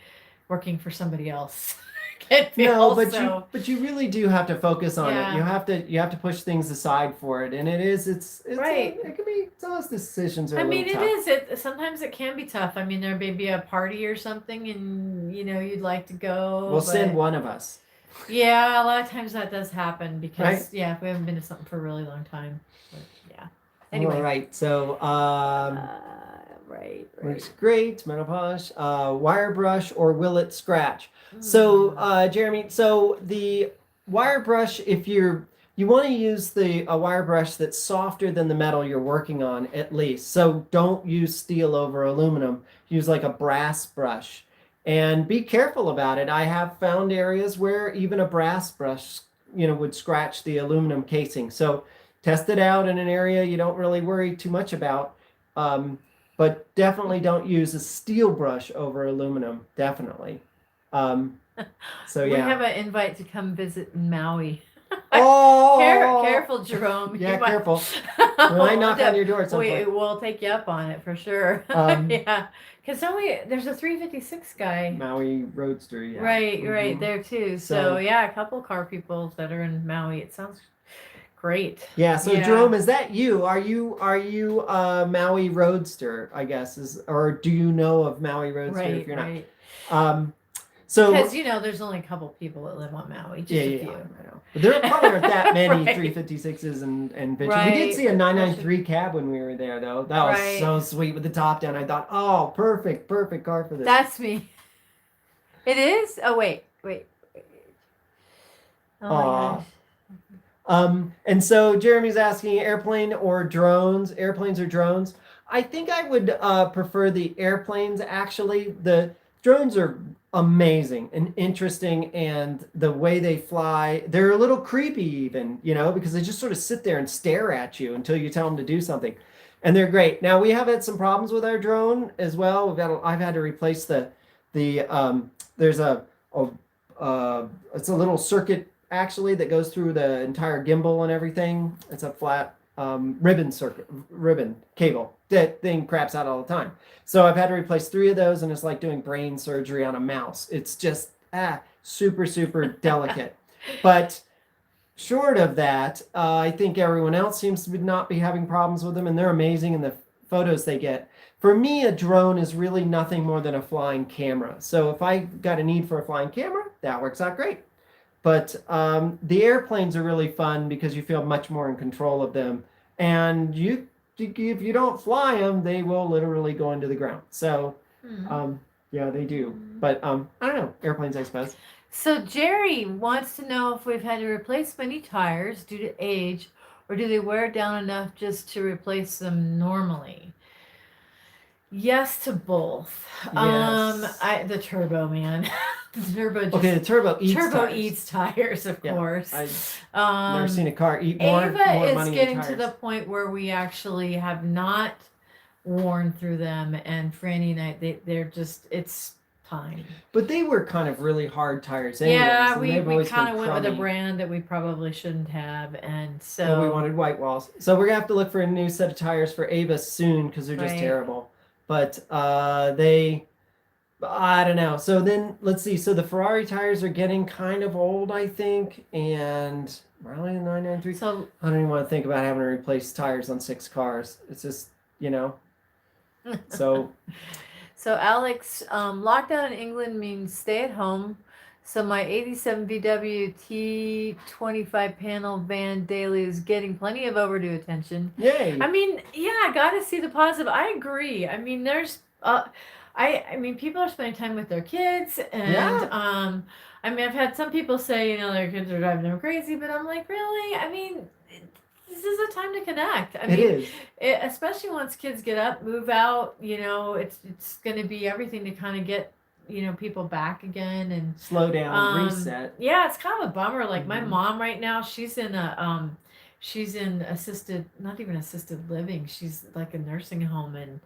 working for somebody else can feel. No, but you really do have to focus on it. You have to push things aside for it, and it's right. It can be, some of those decisions are. I mean, sometimes it can be tough. I mean, there may be a party or something, and you'd like to go. We'll send one of us. Yeah, a lot of times that does happen because we haven't been to something for a really long time. But, yeah. Anyway. All right. So right. Works great. Metal polish, wire brush, or will it scratch? So Jeremy, so the wire brush, if you want to use a wire brush that's softer than the metal you're working on, at least. So don't use steel over aluminum. Use like a brass brush. And be careful about it. I have found areas where even a brass brush, would scratch the aluminum casing. So test it out in an area you don't really worry too much about. But definitely don't use a steel brush over aluminum. Definitely. So yeah. We have an invite to come visit Maui. Oh, careful, Jerome. Yeah, careful. When I knock on your door at some point. We'll take you up on it for sure. Yeah, because there's a 356 guy. Maui Roadster. Yeah. Right there too. So yeah, a couple car people that are in Maui. It sounds great. Yeah. So Yeah. Jerome, is that you? Are you Maui Roadster? I guess or do you know of Maui Roadster? Right, If you're right. not, so Because there's only a couple people that live on Maui, just a few. I know. But there probably aren't that many Right. 356s and Ventures. We did Right. see a 993 cab when we were there, though. That was Right. so sweet with the top down. I thought, oh, perfect car for this. That's me. It is? Oh, wait. Oh my Aw. gosh. And so Jeremy's asking airplane or drones, airplanes or drones. I think I would prefer the airplanes, actually. The drones are amazing and interesting, and the way they fly, they're a little creepy even, because they just sort of sit there and stare at you until you tell them to do something. And they're great. Now, we have had some problems with our drone as well. I've had to replace there's it's a little circuit actually that goes through the entire gimbal and everything. It's a flat ribbon cable. That thing craps out all the time. So I've had to replace 3 of those, and it's like doing brain surgery on a mouse. It's just super, super delicate. But short of that, I think everyone else seems to not be having problems with them, and they're amazing in the photos they get. For me, a drone is really nothing more than a flying camera. So if I got a need for a flying camera, that works out great. But the airplanes are really fun because you feel much more in control of them. And if you don't fly them, they will literally go into the ground. So, yeah, they do. But I don't know. Airplanes, I suppose. So Jerry wants to know if we've had to replace many tires due to age, or do they wear down enough just to replace them normally? Yes to both. Yes. The turbo, man. The turbo eats tires, of course. I've never seen a car eat more Ava more is money getting in to tires. the point where we actually have not worn through them, and Franny and I, they're just, it's time. But they were kind of really hard tires anyways. Yeah, and we they've always kind of been went with a crummy. brand that we probably shouldn't have, and so Well, we wanted white walls. So we're gonna have to look for a new set of tires for Ava soon because they're just Right. terrible. But I don't know. So then let's see. So the Ferrari tires are getting kind of old, I think, and probably the 993. So I don't even want to think about having to replace tires on 6 cars. It's just, So So Alex, lockdown in England means stay at home. So my 87 VW T25 panel van daily is getting plenty of overdue attention. yay. I mean, yeah, I got to see the positive. I agree. I mean, there's I mean, people are spending time with their kids, and Yeah. I mean, I've had some people say, their kids are driving them crazy, but I'm like, really? I mean, this is a time to connect. I mean, It is. Especially once kids get up, move out, it's going to be everything to kind of get, people back again and Slow down, reset. Yeah, it's kind of a bummer. Like my Mhm. mom right now, she's in not even assisted living. She's like a nursing home, and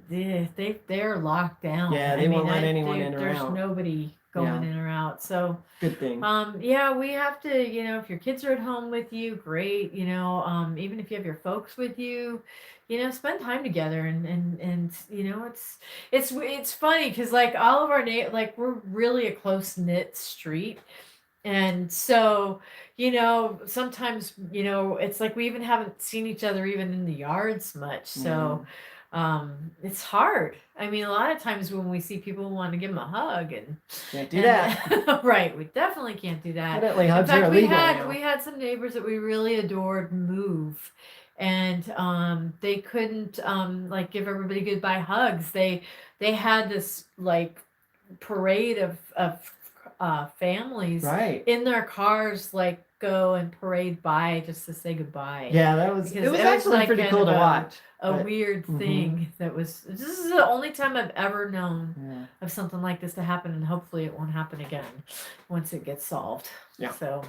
they're locked down. Yeah, they won't let anyone in or there's out. nobody going in or out. So Good thing. yeah, we have to, if your kids are at home with you, great. Even if you have your folks with you, spend time together, and it's funny because like all of our like we're really a close knit street. And so, sometimes, it's like we even haven't seen each other even in the yards much. So, it's hard. I mean, a lot of times when we see people, we want to give them a hug, and Can't do that. right. We definitely can't do that. Evidently, In hugs are fact, illegal now. we had some neighbors that we really adored move, and they couldn't like give everybody goodbye hugs. They had this like parade of families Right. in their cars, like go and parade by just to say goodbye. Yeah, it was Because actually like pretty kind cool of to watch. a but- weird Mhm. thing this is the only time I've ever known Yeah. of something like this to happen, and hopefully it won't happen again once it gets solved. Yeah. So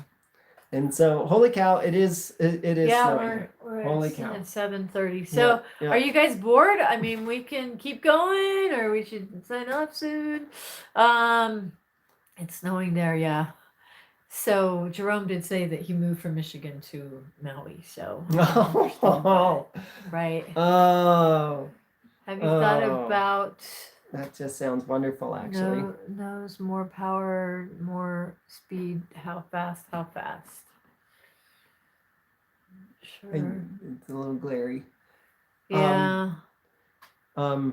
And so, holy cow, it is yeah, snowing. we're Holy at cow. 7:30. So Yeah. are you guys bored? I mean, we can keep going, or we should sign off soon. It's snowing there, yeah. So Jerome did say that he moved from Michigan to Maui. So Oh. right. Oh, Have you thought Oh. about that just sounds wonderful, actually. nose, more power, more speed? How fast? Sure. It's a little glary. Yeah. I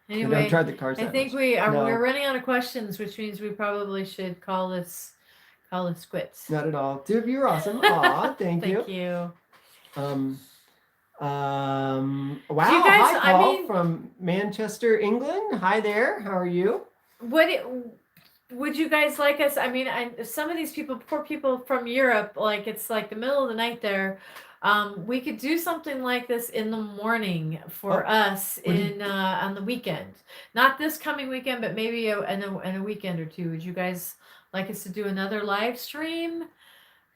Anyway, don't drive the cars I that think much. we're running out of questions, which means we probably should call this quits. Not at all. Dude, you're awesome. Aw, thank you. Thank you. Wow. Do you guys- Hi, I Paul mean- from Manchester, England. Hi there. How are you? Would you guys like us? I mean, some of these poor people from Europe, like it's like the middle of the night there. We could do something like this in the morning for us on the weekend. Not this coming weekend, but maybe in a weekend or two. Would you guys like us to do another live stream?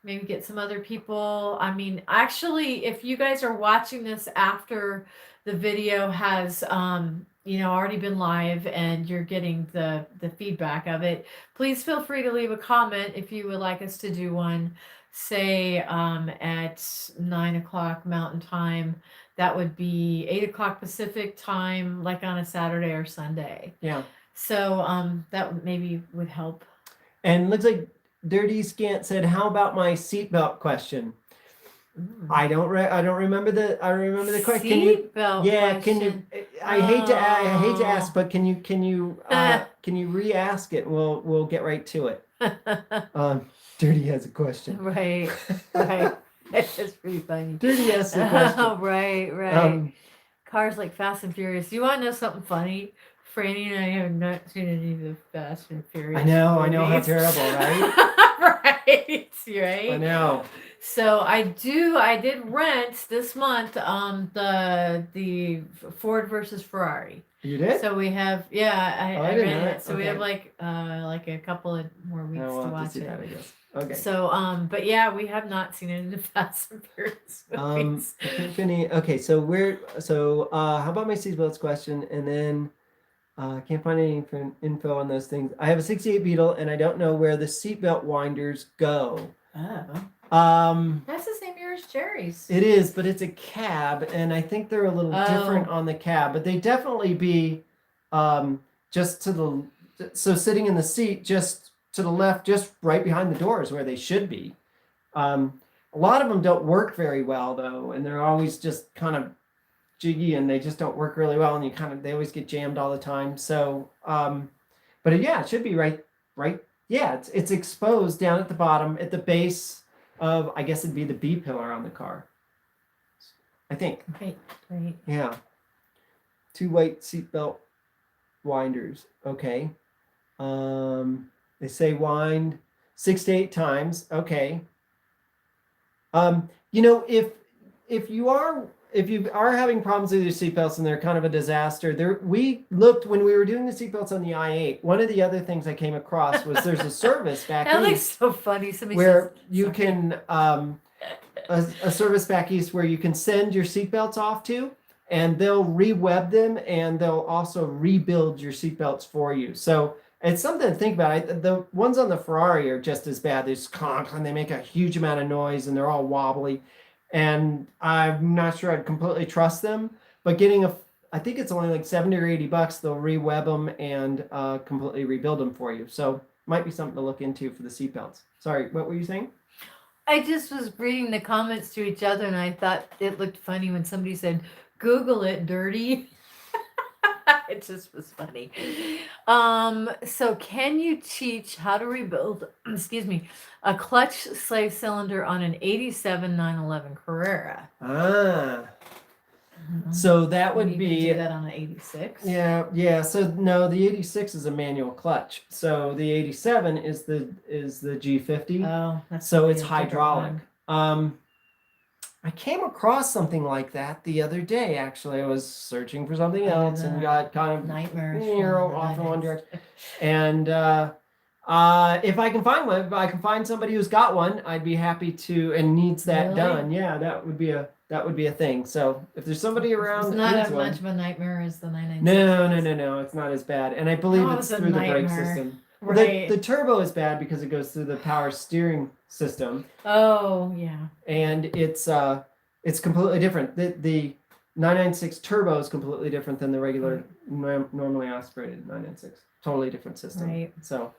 Maybe get some other people. I mean, actually, if you guys are watching this after the video has already been live and you're getting the feedback of it, please feel free to leave a comment if you would like us to do one, say at 9:00 Mountain Time. That would be 8:00 Pacific Time, like on a Saturday or Sunday. Yeah. So that maybe would help. And looks like Dirty Scant said, "How about my seatbelt question?" I don't remember the question. Seatbelt Can question. you? I hate to ask, but can you re-ask it? We'll get right to it. Dirty has a question. Right. It's pretty funny. Dirty has a question. Right. Cars like Fast and Furious. You want to know something funny? Franny and I have not seen any of the Fast and Furious. I know how movies. terrible, right? Right. I know. So I did rent this month the Ford versus Ferrari. You did? So we have I didn't know rented that. it. So we have like a couple of more weeks to watch it. That, I guess. Okay. So but yeah, we have not seen any of the Fast and Furious movies. Okay, so how about my seatbelts question? And then can't find any info on those things. I have a 68 Beetle and I don't know where the seatbelt winders go. Oh. That's the same year as Jerry's. It is, but it's a cab, and I think they're a little different on the cab, but they definitely be just to the sitting in the seat just to the left, just right behind the doors where they should be. A lot of them don't work very well though, and they're always just kind of jiggy, and they just don't work really well, and they always get jammed all the time. So, but yeah, it should be right. Yeah, it's exposed down at the bottom at the base of, I guess it'd be the B pillar on the car. I think. Right. Yeah. 2 white seatbelt winders. Okay. They say wind 6 to 8 times. Okay. If you are having problems with your seatbelts and they're kind of a disaster, we looked when we were doing the seatbelts on the i8. One of the other things I came across was there's a service back That east looks so funny. where you can a service back east where you can send your seatbelts off to, and they'll re-web them and they'll also rebuild your seatbelts for you. So it's something to think about. The ones on the Ferrari are just as bad. They just conk and they make a huge amount of noise and they're all wobbly. And I'm not sure I'd completely trust them, but I think it's only like $70 or $80. They'll re-web them and completely rebuild them for you. So might be something to look into for the seatbelts. Sorry, what were you saying? I just was reading the comments to each other, and I thought it looked funny when somebody said, "Google it, dirty." It just was funny. So can you teach how to rebuild, a clutch slave cylinder on an 87 911 Carrera? So that would You be can do that on an 86. Yeah. So no, the 86 is a manual clutch. So the 87 is the G50. Oh, that's so it's a different hydraulic. one. I came across something like that the other day. Actually, I was searching for something else and got kind of Nightmares. off in one direction. And if I can find one, if I can find somebody who's got one, I'd be happy to and needs that Really? done. Yeah, that would be a thing. So if there's somebody around, It's not as much of a nightmare as the 996. No, it's not as bad. And I believe it's it's a through the brake nightmare. system. Right. Well, the turbo is bad because it goes through the power steering system. Oh, yeah. And it's completely different. The 996 turbo is completely different than the regular normally aspirated 996. Totally different system. Right. So,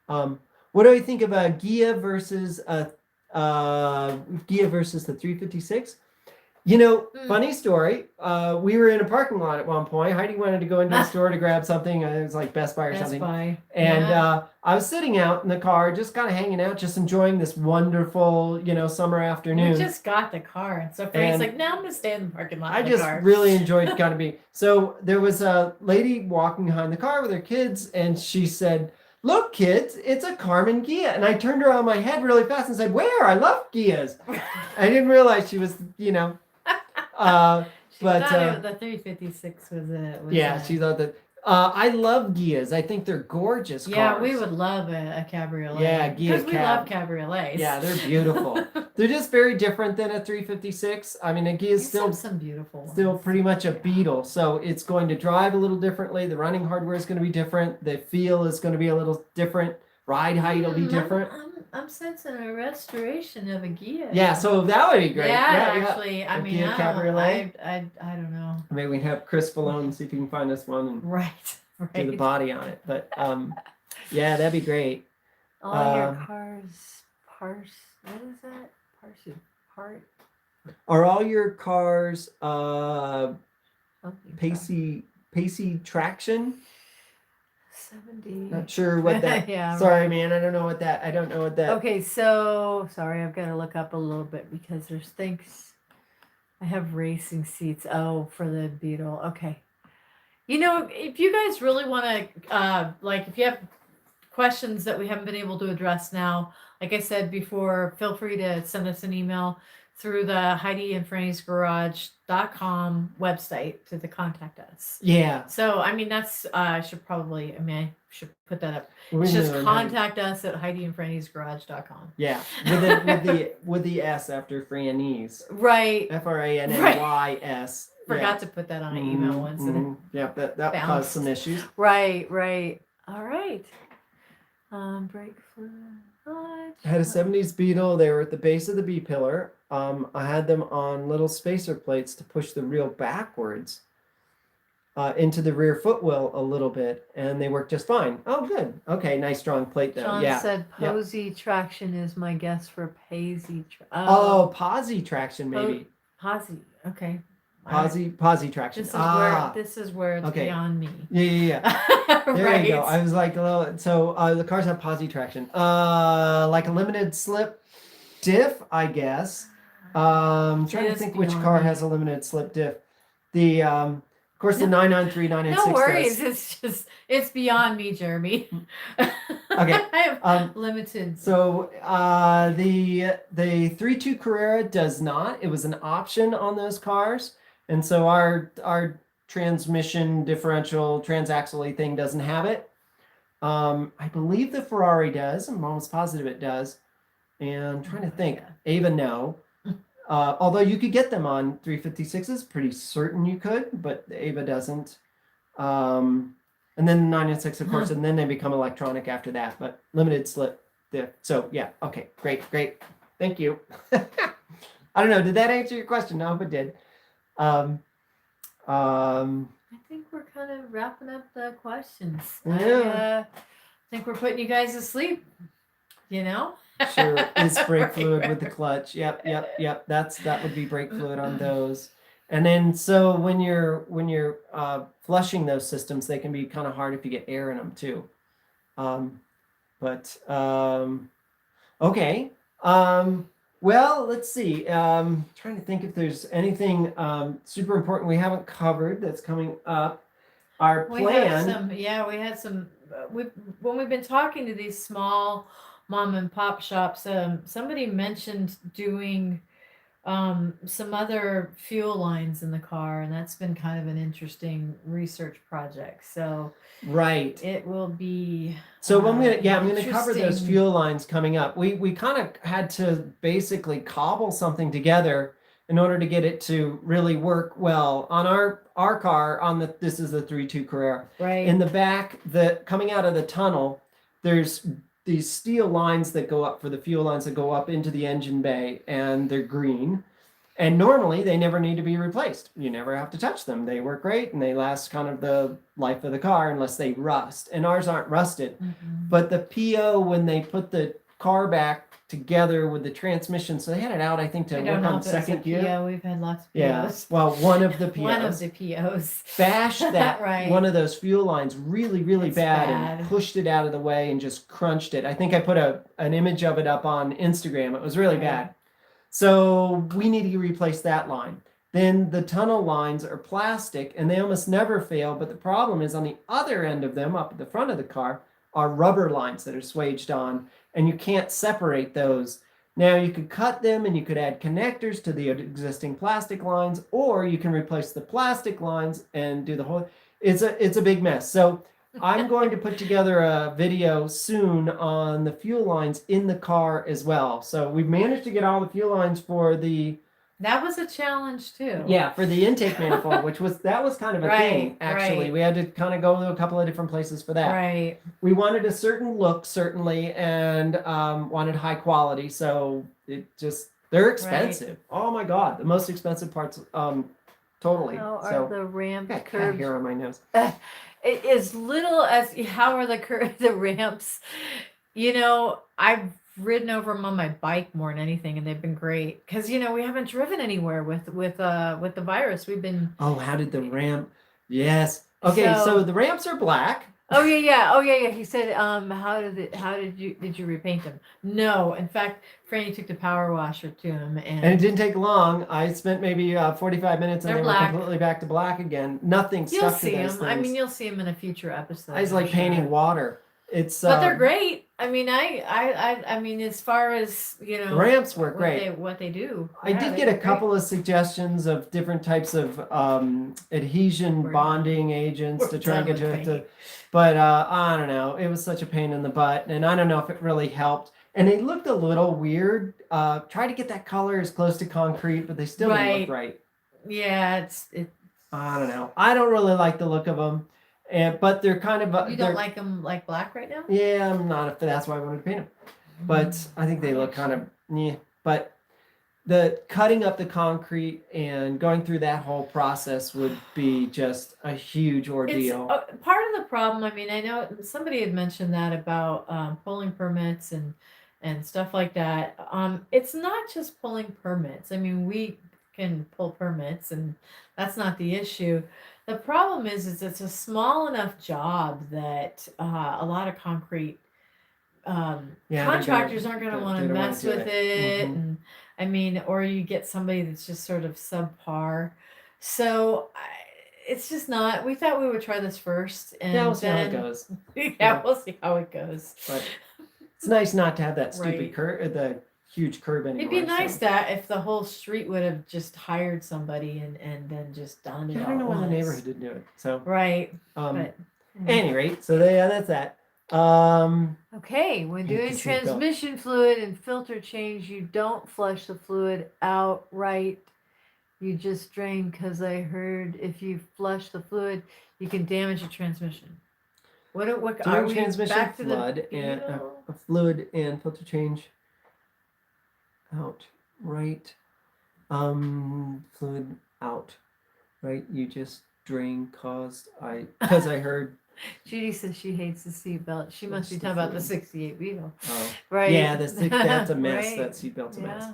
what do you think about Ghia versus the 356? Funny story. We were in a parking lot at one point. Heidi wanted to go into a store to grab something. It was like Best Buy or something. Buy. And I was sitting out in the car, just kind of hanging out, just enjoying this wonderful, summer afternoon. We just got the car. And so Franny's like, now I'm going to stay in the parking lot. I just really enjoyed kind of being. So there was a lady walking behind the car with her kids, and she said, "Look, kids, it's a Karmann Ghia." And I turned around my head really fast and said, "Where? I love Ghias." I didn't realize she was, She thought the 356 was it. She thought that. I love Ghias. I think they're gorgeous cars. Yeah, we would love a cabriolet. Yeah, Ghia because we love cabriolets. Yeah, they're beautiful. They're just very different than a 356. I mean, a Ghia is still pretty much a Beetle, so it's going to drive a little differently. The running hardware is going to be different. The feel is going to be a little different. Ride height will be different. I'm sensing a restoration of a Ghia. Yeah, so that would be great. Actually, I mean, Ghia cabriolet. I don't know. Maybe we can have Chris Falone see if he can find us one and right. do the body on it. But yeah, that'd be great. All your cars, what is that? Are all your cars pacey traction? 70. Not sure what that. Yeah. Sorry, man. I don't know what that. Okay, so sorry, I've got to look up a little bit because there's things. I have racing seats. Oh, for the Beetle. Okay. If you guys really want to, if you have questions that we haven't been able to address now, like I said before, feel free to send us an email through the Heidi and Franny's Garage.com website to the contact us. Yeah. So, I mean, that's, I should put that up. It's just contact us at Heidi and Franny's Garage.com. Yeah. With the S after Franny's. Right. FRANNYS. Forgot to put that on an email once. And yeah, that caused some issues. Right. All right. Brake fluid. I had a 70s Beetle. They were at the base of the B pillar. I had them on little spacer plates to push the reel backwards into the rear footwell a little bit, and they worked just fine. Oh, good. Okay, nice strong plate though. John said posy traction is my guess for Paisy. Posy traction maybe. Posy. Okay. Posy traction. This is where it's beyond me. Yeah. There you go. I was like, so the cars have posy traction. Like a limited slip diff, I guess. Trying to think which car has a limited slip diff. The of course the 993, 996. No worries. It's beyond me, Jeremy. Okay. I have limited. So the 3.2 Carrera does not. It was an option on those cars, and so our transmission differential transaxle thing doesn't have it. I believe the Ferrari does. I'm almost positive it does. And I'm trying to think. Ava, no. Although you could get them on 356s, pretty certain you could, but the Ava doesn't. And then the 996, of course, and then they become electronic after that, but limited slip diff. So yeah, okay, great. Thank you. I don't know, did that answer your question? No, but it did. I think we're kind of wrapping up the questions. Yeah. I think we're putting you guys to sleep, Sure, it's brake fluid with the clutch. Yep. That would be brake fluid on those. And then so when you're flushing those systems, they can be kind of hard if you get air in them too. Okay. Well, let's see. Trying to think if there's anything super important we haven't covered that's coming up. Our plan. We had some. When we've been talking to these small mom and pop shops, somebody mentioned doing some other fuel lines in the car, and that's been kind of an interesting research project. So right, it will be. So I'm gonna cover those fuel lines coming up. We kind of had to basically cobble something together in order to get it to really work well on our car. This is the 3.2 Carrera. Right. In the back, coming out of the tunnel, there's these steel lines that go up for the fuel lines that go up into the engine bay, and they're green. And normally they never need to be replaced. You never have to touch them. They work great and they last kind of the life of the car unless they rust. And ours aren't rusted. Mm-hmm. But the PO, when they put the car back together with the transmission. So they had it out, I think, to I work don't know on if it's a second gear. PO. We've had lots of Yeah. POs. Well, one of the POs. One of the POs. Bashed that Right. one of those fuel lines really It's bad bad. and pushed it out of the way and just crunched it. I think I put an image of it up on Instagram. It was really Right. bad. So we need to replace that line. Then the tunnel lines are plastic and they almost never fail. But the problem is on the other end of them, up at the front of the car, are rubber lines that are swaged on, and you can't separate those. Now you could cut them and you could add connectors to the existing plastic lines, or you can replace the plastic lines and do the whole. It's a big mess. So I'm going to put together a video soon on the fuel lines in the car as well. So we've managed to get all the fuel lines for the That was a challenge too. for the intake manifold, which was kind of a thing actually. Right. We had to kind of go to a couple of different places for that. Right. We wanted a certain look, certainly, and wanted high quality. So they're expensive. Oh my God, the most expensive parts, totally. How are So the ramp I got cat curves? hair on my nose. As little as how are the ramps? You know, I've ridden over them on my bike more than anything, and they've been great because we haven't driven anywhere with the virus. We've been. Oh, how did the ramp? Yes. Okay, so So- the ramps are black. Oh yeah. He said, how did you repaint them? No, in fact, Franny took the power washer to them, And it didn't take long. I spent maybe 45 minutes and They're they black. were completely back to black again. Nothing you'll stuck to see those them. I things. mean, you'll see them in a future episode. I was I'm like painting sure. water. It's But they're great. I mean, I mean, as far as The ramps work great. what they do. I Yeah, did they get a work great. couple of suggestions of different types of adhesion We're not- bonding agents to we're try and done get with you to, painting. but I don't know. It was such a pain in the butt, and I don't know if it really helped. And they looked a little weird. Try to get that color as close to concrete, but they still didn't look right. Yeah, it. I don't know. I don't really like the look of them, but they're kind of. You they're- don't like them like black right now? Yeah, I'm not. That's why I wanted to paint them. But I think they look kind of yeah. But the cutting up the concrete and going through that whole process would be just a huge It's ordeal. part of the problem. I mean, I know somebody had mentioned that about pulling permits and stuff like that. It's not just pulling permits. I mean, we can pull permits, and that's not the issue. The problem is it's a small enough job that a lot of concrete Yeah, they're contractors gonna- aren't going to they want to don't wanna mess do with it. Mhm. And I mean, or you get somebody that's just sort of subpar. So it's just not. We thought we would try this first, and Yeah, we'll see how it then goes. yeah, we'll see how it goes. But it's nice not to have that stupid Right. curb, the huge curb anymore. It'd be nice so. that if the whole street would have just hired somebody and then just done it. Yeah, I all don't know at when the once. neighborhood did do it. So, Right. but But any rate, so that's that. Okay, when Hate doing the seatbelt. transmission fluid and filter change, you don't flush the fluid outright. You just drain, because I heard if you flush the fluid, you can damage a transmission. What are Doing we transmission back to flood the and beetle? a fluid and filter change out, right? Fluid out, right? You just drain because I heard. Judy says she hates the seatbelt. She must be Flush the talking about the fluid. 68 Beetle. Oh, Right. yeah, that's a mess. Right. That seatbelt's a mess.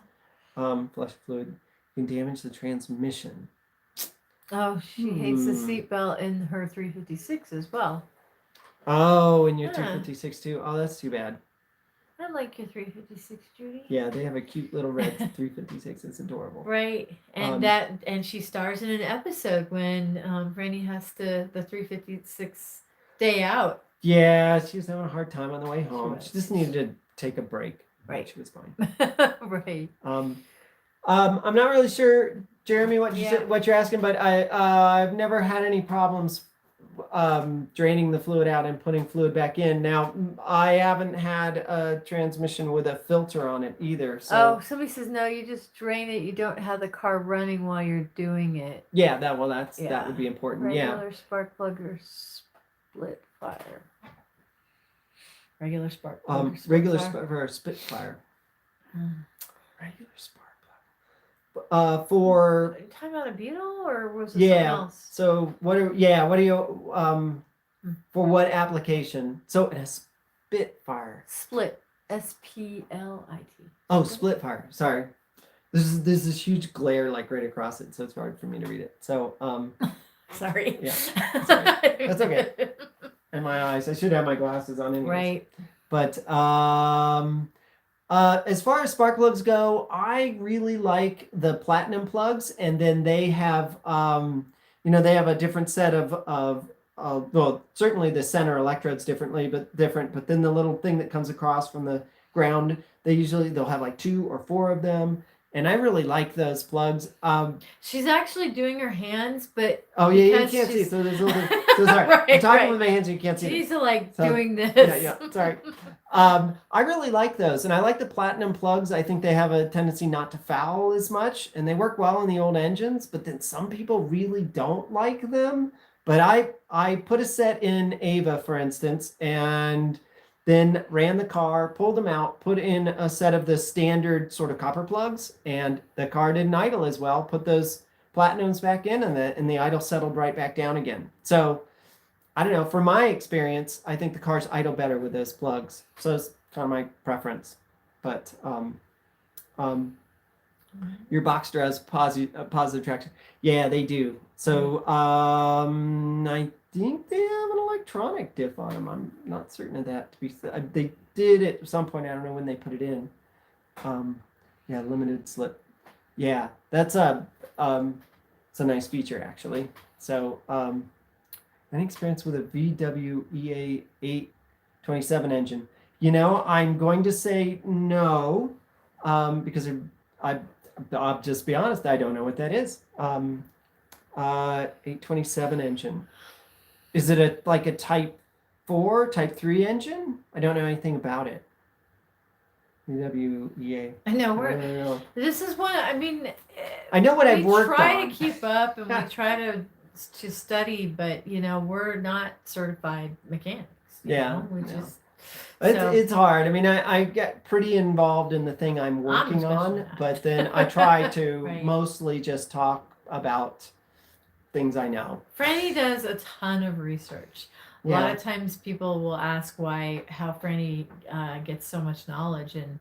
Yeah. Flush fluid can damage the transmission. Oh, she hates the Hmm. seatbelt in her 356 as well. Oh, and your Huh. 256 too. Oh, that's too bad. I like your 356, Judy. Yeah, they have a cute little red 356. It's adorable. Right, and and she stars in an episode when Franny has the 356 day out. Yeah, she was having a hard time on the way home. was. She just needed to take a break. but Right. She was fine. Right. I'm not really sure, Jeremy, what you Yeah. said, what you're asking, but I've never had any problems draining the fluid out and putting fluid back in. Now, I haven't had a transmission with a filter on it either. So Oh, somebody says no, you just drain it. You don't have the car running while you're doing it. yeah, that Yeah. would be important. Yeah. Regular spark plug or split fire. Regular spark. plug, Regular fire. for a Spitfire. Mm. Regular spark plug. For Are you talking about a Beetle or was it yeah. something else? So what are you for what application? So a Spitfire. Split. SPLIT. Oh, split fire. Sorry. There's this huge glare like right across it, so it's hard for me to read it. So Sorry. Yeah, that's okay. And my eyes. I should have my glasses on anyways. Right. But as far as spark plugs go, I really like the platinum plugs, and then they have they have a different set of well, certainly the center electrodes different, but then the little thing that comes across from the ground, they'll have like 2 or 4 of them, and I really like those plugs. She's actually doing her hands, but Oh yeah, you because can't see. she's- So there's a little. So sorry, Right, I'm talking right. with my hands. You can't see. she's them. like So, doing this. Yeah, sorry. I really like those, and I like the platinum plugs. I think they have a tendency not to foul as much, and they work well in the old engines. But then some people really don't like them. But I put a set in Ava, for instance, and then ran the car, pulled them out, put in a set of the standard sort of copper plugs, and the car didn't idle as well. Put those platinums back in, and the idle settled right back down again. So I don't know. From my experience, I think the cars idle better with those plugs. So it's kind of my preference. But your Boxster has positive traction. Yeah, they do. So I think they have an electronic diff on them. I'm not certain of that. They did at some point. I don't know when they put it in. Yeah, limited slip. Yeah, that's it's a nice feature actually. So any experience with a VW EA 827 engine? I'm going to say no, because I'll just be honest. I don't know what that is. 827 engine. Is it like a Type 4, Type 3 engine? I don't know anything about it. VW EA. I know I don't know. this is one. I mean, I know what I've we worked try on. to keep up and we try to study, but we're not certified mechanics. you Yeah, know? We no. just It's hard. I mean, I get pretty involved in the thing I'm working on, especially not. but then I try to Right. mostly just talk about things I know. Franny does a ton of research. A Yeah. lot of times people will ask how Franny gets so much knowledge, and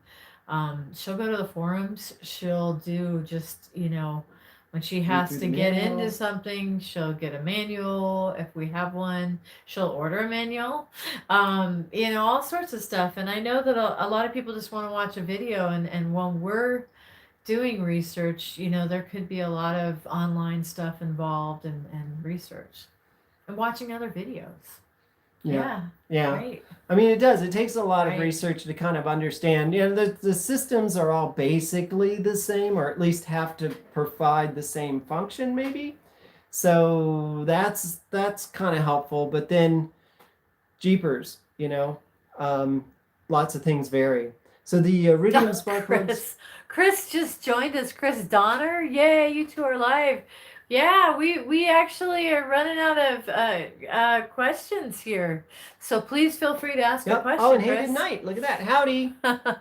she'll go to the forums. She'll do just when she has through to the get manual. into something, she'll get a manual. If we have one, she'll order a manual. All sorts of stuff. And I know that a lot of people just want to watch a video, and when we're doing research, there could be a lot of online stuff involved and research and watching other videos. Yeah. Right. I mean, it does. It takes a lot of Right. research to kind of understand. The systems are all basically the same, or at least have to provide the same function, maybe. So that's kind of helpful. But then, jeepers, lots of things vary. So the iridium spark plugs. Chris just joined us. Chris Donner, yay! You two are live. Yeah, we actually are running out of questions here, so please feel free to ask a Yep. question. Oh, and hey, Chris. good night. Look at that. Howdy.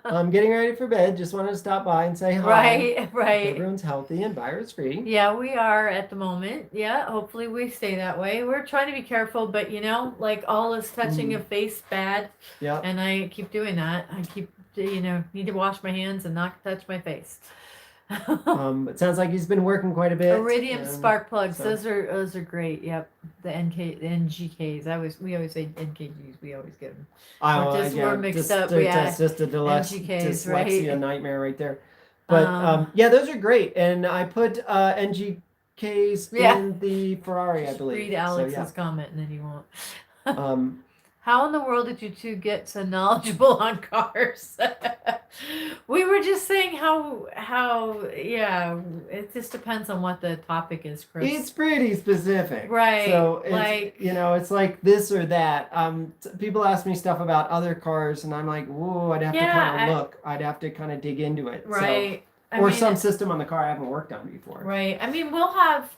I'm getting ready for bed. Just wanted to stop by and say hi. Right, right. Everyone's healthy and virus free. Yeah, we are at the moment. Yeah, hopefully we stay that way. We're trying to be careful, but like all this touching of face bad, Yeah. and I keep doing that. I keep need to wash my hands and not touch my face. It sounds like he's been working quite a bit. Iridium spark plugs. so- Those are great. Yep. The NGKs. We always say NKGs. We always get them. We're mixed up. That's just a NGKs, dyslexia right? nightmare right there. But yeah, those are great. And I put NGKs Yeah. in the Ferrari, I believe. Read Alex's So, comment and then you won't. yeah. How in the world did you two get so knowledgeable on cars? We were just saying how it just depends on what the topic is, Chris. It's pretty specific. Right, So it's, like- it's like this or that. People ask me stuff about other cars and I'm like, whoa, I'd have to kind of look. I'd have to kind of dig into it. Right. So, or some system on the car I haven't worked on before. Right. I mean, we'll have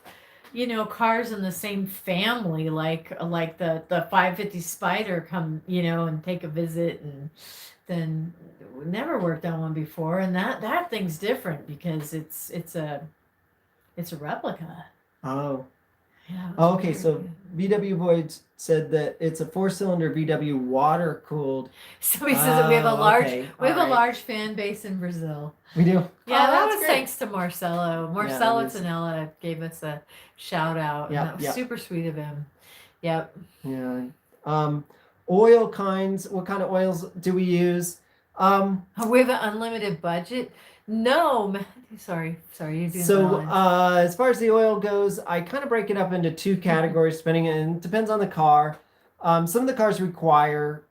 cars in the same family, like the 550 Spider come, and take a visit, and then we never worked on one before, and that thing's different because it's a replica. Oh. Yeah. it was Oh, okay, weird. so VW Void said that it's a 4-cylinder VW water cooled. Somebody says that we have a large Okay, we have all a right. large fan base in Brazil. We do. Yeah, Oh, that that's was great. thanks to Marcelo. that Marcelo is- Tanella gave us a shout out, and Yep, that was yep. super sweet of him. Yep. Yeah. Oil kinds. What kind of oils do we use? We have an unlimited budget. No, sorry, you're doing So lines. as far as the oil goes, I kind of break it up into two categories, depending, and it depends on the car. Some of the cars require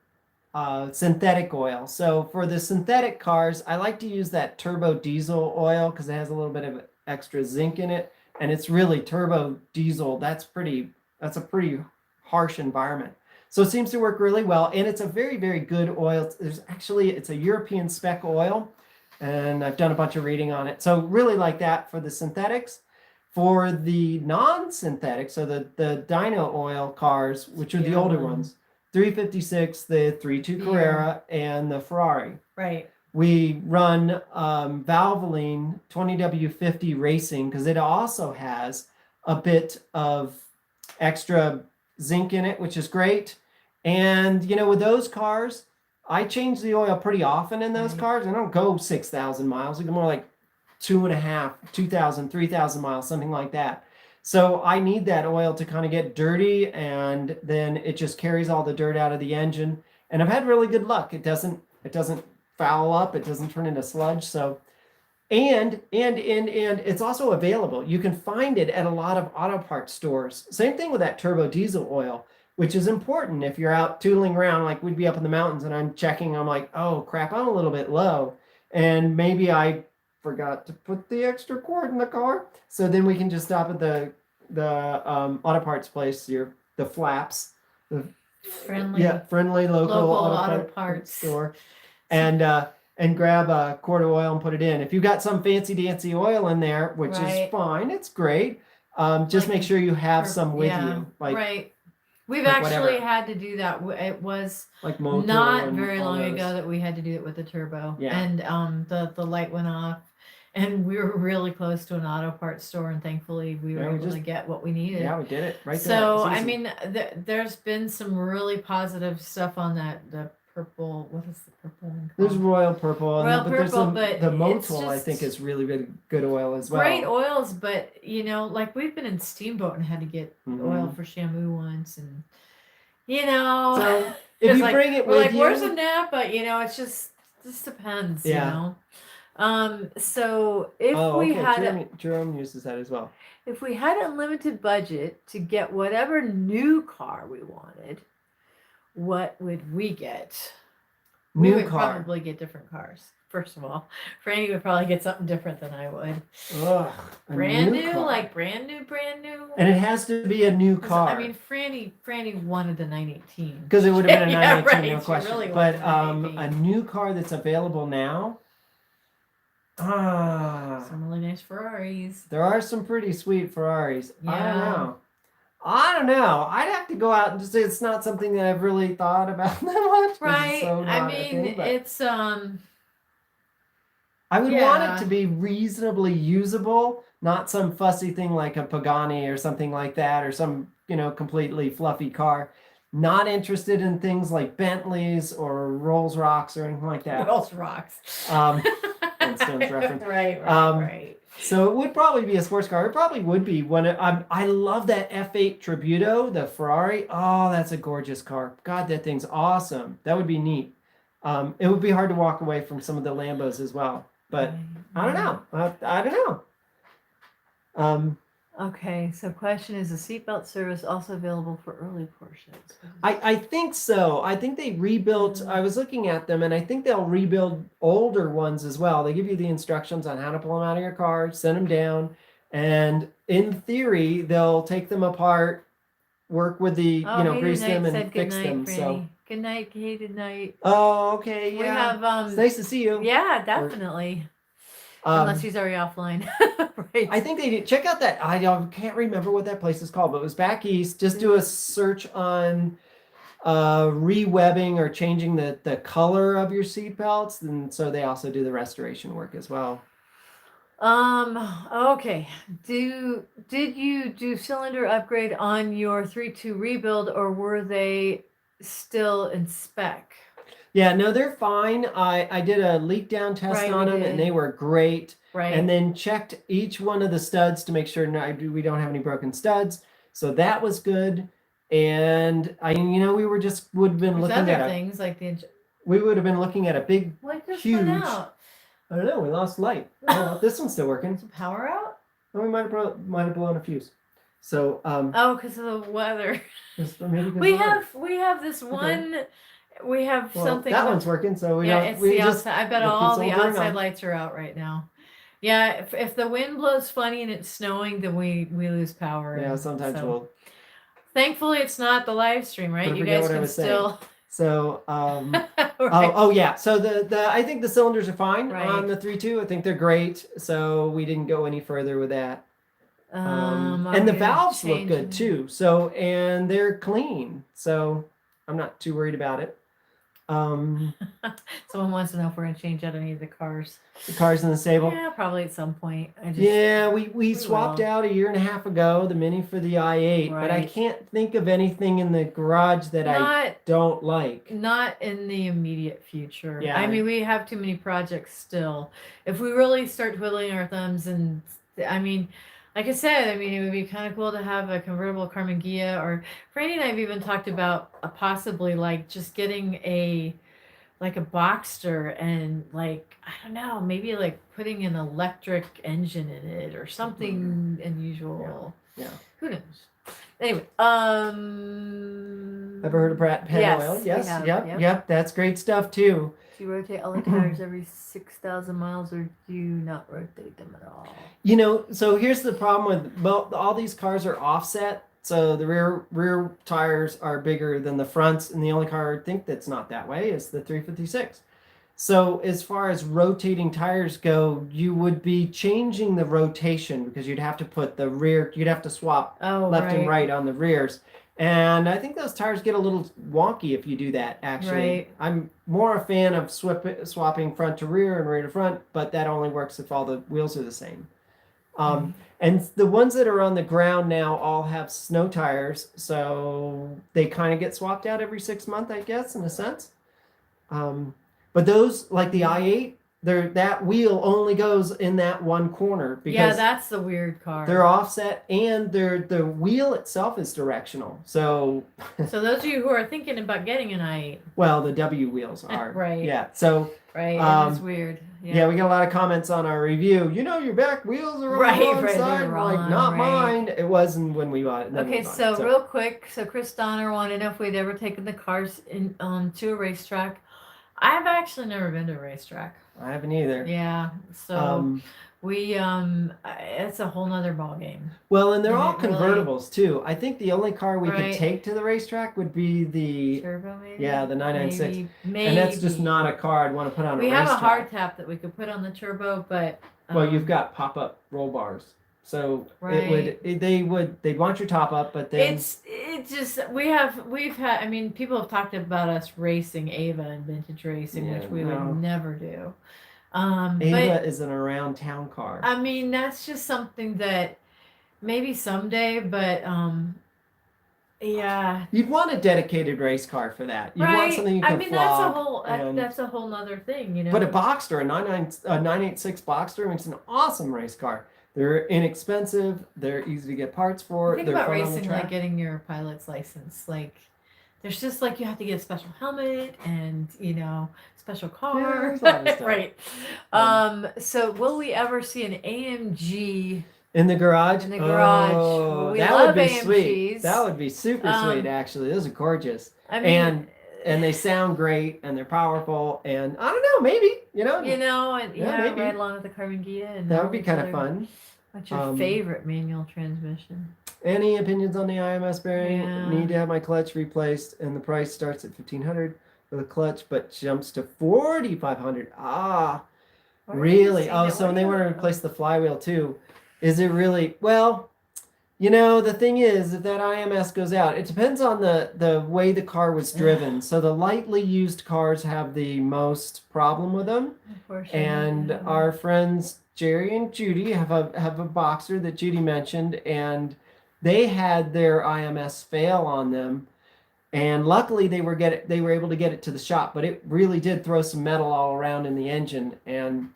synthetic oil. So for the synthetic cars, I like to use that turbo diesel oil because it has a little bit of extra zinc in it, and it's really turbo diesel. That's a pretty harsh environment. So it seems to work really well, and it's a very, very good oil. It's a European spec oil, and I've done a bunch of reading on it. So really like that for the synthetics. For the non-synthetic, so the dyno oil cars, which are the older Yeah. ones, 356, the 32 Yeah. Carrera, and the Ferrari. Right. We run Valvoline 20W50 Racing because it also has a bit of extra zinc in it, which is great. And with those cars, I change the oil pretty often in those Right. cars. I don't go 6,000 miles. I go more like 2.5, 2,000, 3,000 miles, something like that. So I need that oil to kind of get dirty, and then it just carries all the dirt out of the engine. And I've had really good luck. It doesn't foul up. It doesn't turn into sludge. So, and it's also available. You can find it at a lot of auto parts stores. Same thing with that turbo diesel oil, which is important if you're out tootling around. Like we'd be up in the mountains, and I'm checking. I'm like, oh crap, I'm a little bit low, and maybe I forgot to put the extra cord in the car. So then we can just stop at the auto parts place, the Flaps, the friendly local auto parts store, and grab a quart of oil and put it in. If you've got some fancy dancy oil in there, which Right. is fine, it's great. Just Like make sure you have some with you, like right. We've like actually whatever. had to do that. It was Motul not and very all long those. ago that we had to do it with the turbo. Yeah. And the light went off, and we were really close to an auto parts store, and thankfully we were able to get what we needed. Yeah, we did it right there. So It's I easy. mean, there's been some really positive stuff on that. The purple, what is the purple one There's called? Royal Purple, Royal but there's Purple, but the it's Motul. I just think is really, really good oil as well. great oils, but like we've been in Steamboat and had to get Mhm. oil for Shamu once, and So if it's you like, bring it we're with like, you, where's the Napa? It just depends, Yeah. So if we had Jerome uses that as well. if we had unlimited budget to get whatever new car we wanted, what would we get? We New would car. probably get different cars. First of all, Franny would probably get something different than I would. Ugh, a Brand new, car. like brand new. And it has to be a new 'Cause, car. I mean, Franny wanted the 918. because it would have been a Yeah, 918, right, no she question. really But wanted a a new car that's available now. Some really nice Ferraris. There are some pretty sweet Ferraris. I Yeah. don't know. I'd have to go out and just say it's not something that I've really thought about that much. 'cause it's Right. so I not a mean, thing, but it's I would want yeah. it to be reasonably usable, not some fussy thing like a Pagani or something like that, or some completely fluffy car. Not interested in things like Bentleys or Rolls Rocks or anything like that. Rolls Rocks. Flintstones reference. Right. Right. So it would probably be a sports car. It probably would be when I love that F8 Tributo, the Ferrari. Oh, that's a gorgeous car. God, that thing's awesome. That would be neat. It would be hard to walk away from some of the Lambos as well. But I don't know. I don't know. Okay, so question is the seatbelt service also available for early Porsches? I think so. I think they rebuilt. I was looking at them, and I think they'll rebuild older ones as well. They give you the instructions on how to pull them out of your car, send them down, and in theory, they'll take them apart, work with the grease them and fix them. So good night, good night. oh, okay, yeah. We have It's nice to see you. Yeah, definitely. Unless he's already offline. Right. I think they did. Check out that. I can't remember what that place is called, but it was back east. Just do a search on re-webbing or changing the color of your seat belts, and so they also do the restoration work as well. Okay. Did you do cylinder upgrade on your 3.2 rebuild, or were they still in spec? Yeah, no, they're fine. I did a leak down test Right, on we them, and did. they were great. Right. And then checked each one of the studs to make sure we don't have any broken studs. So that was good. And we would have been There's looking other at things like the. we would have been looking at a big. What just Huge. went out? I don't know. We lost light. Oh, this one's still working. Is the power out? Oh, we might have blown a fuse. So Oh, because of the weather. maybe We have this one. We have something. That one's working. So it's the outside. I bet we'll keep all the soldering outside on. lights are out right now. Yeah, if the wind blows funny and it's snowing, then we lose power. Yeah, and sometimes so- we'll. Thankfully, it's not the live stream, right? But I You forget guys what I can was saying. still. So Right. oh yeah. So the I think the cylinders are fine Right. on the 3.2. I think they're great. So we didn't go any further with that. Are And the we valves look good changing- too. So and they're clean. So I'm not too worried about it. Someone wants to know if we're gonna change out any of the cars. The car's in the stable. Yeah, probably at some point. Yeah, we swapped will. out a year and a half ago the Mini for the i8, but I Right. can't think of anything in the garage that I not don't like. not in the immediate future. Yeah. I mean, we have too many projects still. If we really start twiddling our thumbs, and I mean, like I said, I mean, it would be kind of cool to have a convertible Karmann Ghia, or Franny and I have even talked about possibly like just getting a Boxster and like, I don't know, maybe like putting an electric engine in it or something unusual. Yeah. Who knows? Anyway, Ever heard of Pratt Pan Yes, Oil? we Yes. have, Yep. yep. That's great stuff too. Do you rotate all the tires every 6,000 miles, or do you not rotate them at all? So here's the problem with all these cars are offset. So the rear tires are bigger than the fronts, and the only car I think that's not that way is the 356. So as far as rotating tires go, you would be changing the rotation because you'd have to put you'd have to swap left and right on the rears. And I think those tires get a little wonky if you do that, actually. Right. I'm more a fan of swapping front to rear and rear to front, but that only works if all the wheels are the same. And the ones that are on the ground now all have snow tires, so they kind of get swapped out every 6 months, I guess, in a sense. But those, like the i8, that wheel only goes in that one corner yeah, because that's the weird car. they're offset and the wheel itself is directional. So, So those of you who are thinking about getting an i8, well, the W wheels are. Right. Yeah. So, right? It's weird. yeah, we got a lot of comments on our review. Your back wheels are on Right, the wrong right, they're side. We're like, wrong, not right. mine. It wasn't when we bought it. then we Okay, bought so it. real quick, so Chris Donner wanted to know if we'd ever taken the cars in to a racetrack. I've actually never been to a racetrack. I haven't either. Yeah, so we it's a whole nother ball game. Well, and they're And all it really- convertibles too. I think the only car we could Right. take to the racetrack would be the Turbo maybe. yeah, the 996. Maybe. And that's just not a car I'd want to put on We a have racetrack. a hard tap that we could put on the turbo, but Well, you've got pop-up roll bars. So Right. they'd want your top up, but then it just we've had. I mean, people have talked about us racing Ava and vintage racing, Yeah, which we no. would never do. Ava But is an around town car. I mean, that's just something that maybe someday, but yeah. You'd want a dedicated race car for that. You'd want Right. something you I can mean, flog. and- that's a whole nother thing, you know. But a Boxster, a 986 Boxster, I mean, it's an awesome race car. They're inexpensive. They're easy to get parts for. Think They're about fun on the racing track. like getting your pilot's license. Like, there's just like you have to get a special helmet and special car. there's a lot of stuff. Right. So will we ever see an AMG? In the garage? In the garage. Oh, We that love would be sweet. AMGs. That would be super sweet, actually. Those are gorgeous. I mean, And they sound great and they're powerful. And I don't know, maybe, and Yeah, maybe. right along with the Karmann Ghia. And that all would be these kind of other- fun. What's your Um, favorite manual transmission? Any opinions on the IMS bearing? Yeah. Need to have my clutch replaced, and the price starts at $1,500 for the clutch, but jumps to $4,500. Ah, Where have you really? seen Oh, that? so Where they do you want to look? replace the flywheel too. Is it really? Well, the thing is, if that IMS goes out, it depends on the way the car was driven. So the lightly used cars have the most problem with them. Porsche. And our friends Jerry and Judy have a Boxer that Judy mentioned, and they had their IMS fail on them, and luckily they were able to get it to the shop, but it really did throw some metal all around in the engine, and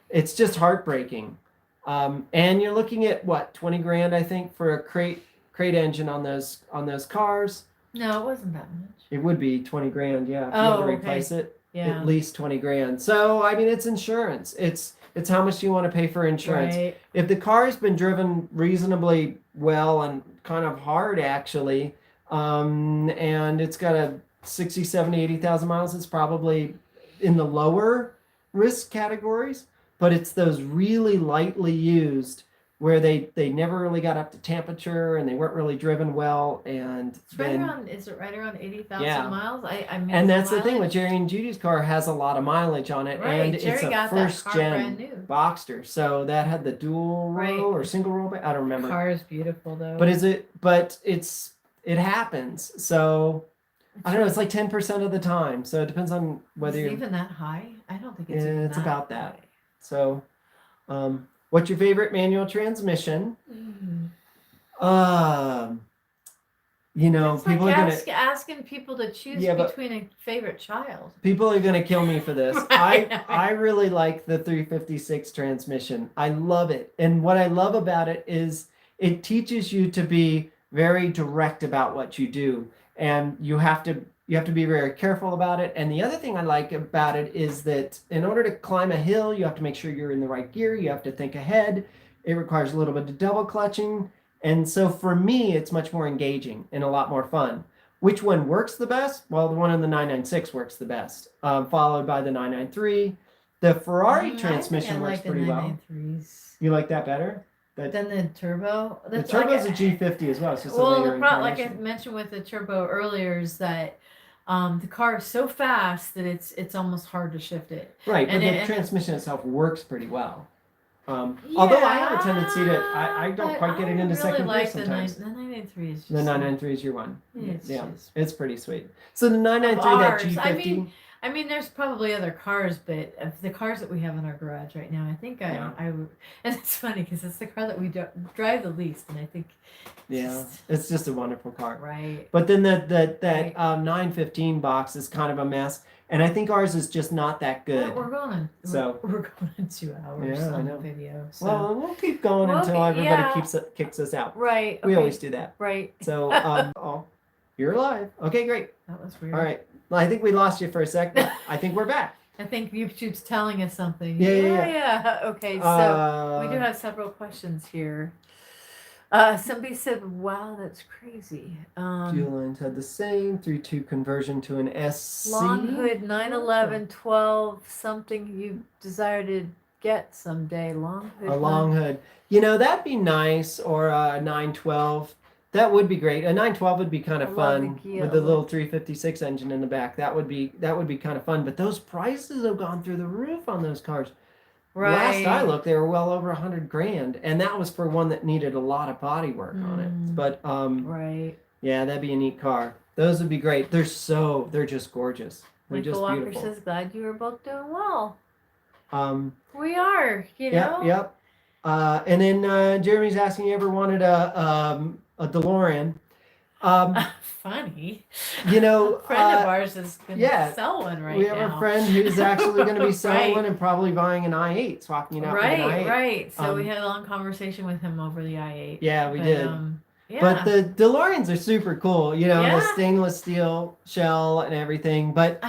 it's just heartbreaking. And you're looking at what, 20 grand, I think, for a crate engine on those cars. No, it wasn't that much. It would be 20 grand, yeah, if you had to okay. replace it. Yeah. At least 20 grand. So I mean, it's insurance. It's how much you want to pay for insurance. Right. If the car has been driven reasonably well and kind of hard actually, and it's got a 60, 70, 80,000 miles, it's probably in the lower risk categories. But it's those really lightly used where they never really got up to temperature and they weren't really driven well, and It's right around, is it right around 80,000 miles? I mean, and that's the thing with Jerry and Judy's car, has a lot of mileage on it, Right, and Jerry it's a got that first car gen brand new. Boxster, so that had the dual Right. row or single row. I don't remember. The car is beautiful though. But it happens. So I don't know. It's like 10% of the time. So it depends on whether is it you're. even that high? I don't think it's Yeah, even it's that about that. high. So, what's your favorite manual transmission? You know, It's people like are gonna asking people to choose Yeah, but- between a favorite child. people are gonna kill me for this. Right. I really like the 356 transmission. I love it, and what I love about it is it teaches you to be very direct about what you do, and you have to be very careful about it. And the other thing I like about it is that in order to climb a hill, you have to make sure you're in the right gear. You have to think ahead. It requires a little bit of double clutching. And so for me, it's much more engaging and a lot more fun. Which one works the best? Well, the one in the 996 works the best, followed by the 993. The Ferrari transmission works pretty well. 993s. You like that better? Then the turbo. The turbo's a G50 as well. It's just a Well, later like I incarnation. mentioned with the turbo earlier, is that the car is so fast that it's almost hard to shift it. Right, but and the it- and- transmission itself works pretty well. Although I have a tendency to, I don't quite get it into second gear sometimes. The 993 is just The 993 is your one. It's Yeah, just- it's pretty sweet. So the 993, that ours, G50. I mean, there's probably other cars, but of the cars that we have in our garage right now, I think Yeah. I would. And it's funny because it's the car that we drive the least, and I think. Yeah, it's just a wonderful car. Right. But then that Right. 915 box is kind of a mess, and I think ours is just not that good. We're going. So- we're going in 2 hours Yeah, I on know. the video. So. Well, we'll keep going Well, until everybody yeah. kicks us out. Right. We okay, always do that. Right. So, oh, you're alive. Okay, great. That was weird. All right. Well, I think we lost you for a sec, but I think we're back. I think YouTube's telling us something. Yeah. Okay, so we do have several questions here. Somebody said, "Wow, that's crazy." Fuel lines had the same 3.2 conversion to an SC. Long hood 911 12 something you desire to get someday. Long hood. A long hood. You know, that'd be nice, or a 912. That would be great. A 912 would be kind I of love the fun Ghia with the look. little 356 engine in the back. That would be kind of fun. But those prices have gone through the roof on those cars. Right. Last I looked, they were well over 100 grand, and that was for one that needed a lot of body work on it. Mm. But Right. yeah, that'd be a neat car. Those would be great. They're just gorgeous. They're Michael just Walker beautiful. says, glad you were both doing well. We are, you know. Yep. And then Jeremy's asking, you ever wanted a DeLorean? Funny. You know, A friend of ours is going to yeah, sell one right we now. have a friend who's actually going to be selling Right. one and probably buying an i8, swapping it out with an i8. Right. So we Um, had a long conversation with him over the i8. Yeah, we But, did. Yeah. But the DeLoreans are super cool, you know, the Yeah. stainless steel shell and everything. But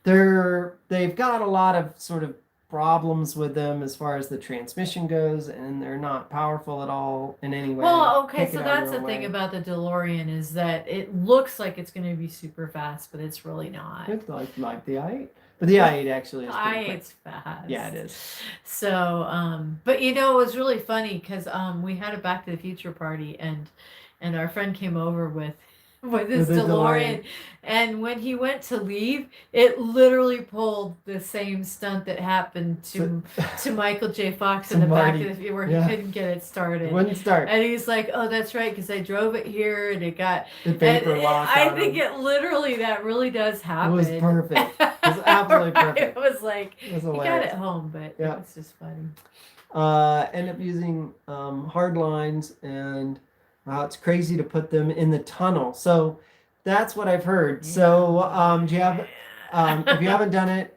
they've got a lot of sort of problems with them as far as the transmission goes, and they're not powerful at all in any way. Well, okay, Take so it out of that's your the thing way. about the DeLorean is that it looks like it's going to be super fast, but it's really not. It's like the i8, but the i8 actually is pretty quick. i8's fast. Yeah, it is. So, but you know, it was really funny because we had a Back to the Future party, and our friend came over with his With the DeLorean, and when he went to leave, it literally pulled the same stunt that happened to Michael J. Fox in To the Back Marty. to the Future, where Yeah. he couldn't get it started. It wouldn't start. And he's like, "Oh, that's right, because I drove it here and it got." The paper and lock I on think him. it literally that really does It happen. was perfect. It was absolutely Right? perfect. It was like It was he got hilarious. it home, but Yeah. it was just funny. end up using hard lines, and it's crazy to put them in the tunnel. So that's what I've heard. So do you have, if you haven't done it,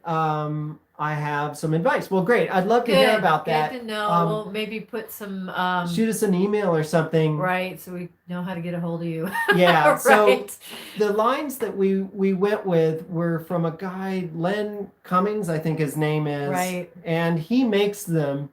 I have some advice. Well, great. I'd love to hear about that. Good to know. We'll maybe put some Shoot us an email or something. right, so we know how to get a hold of you. Yeah. So Right. the lines that we went with were from a guy, Len Cummings, I think his name is. Right. And he makes them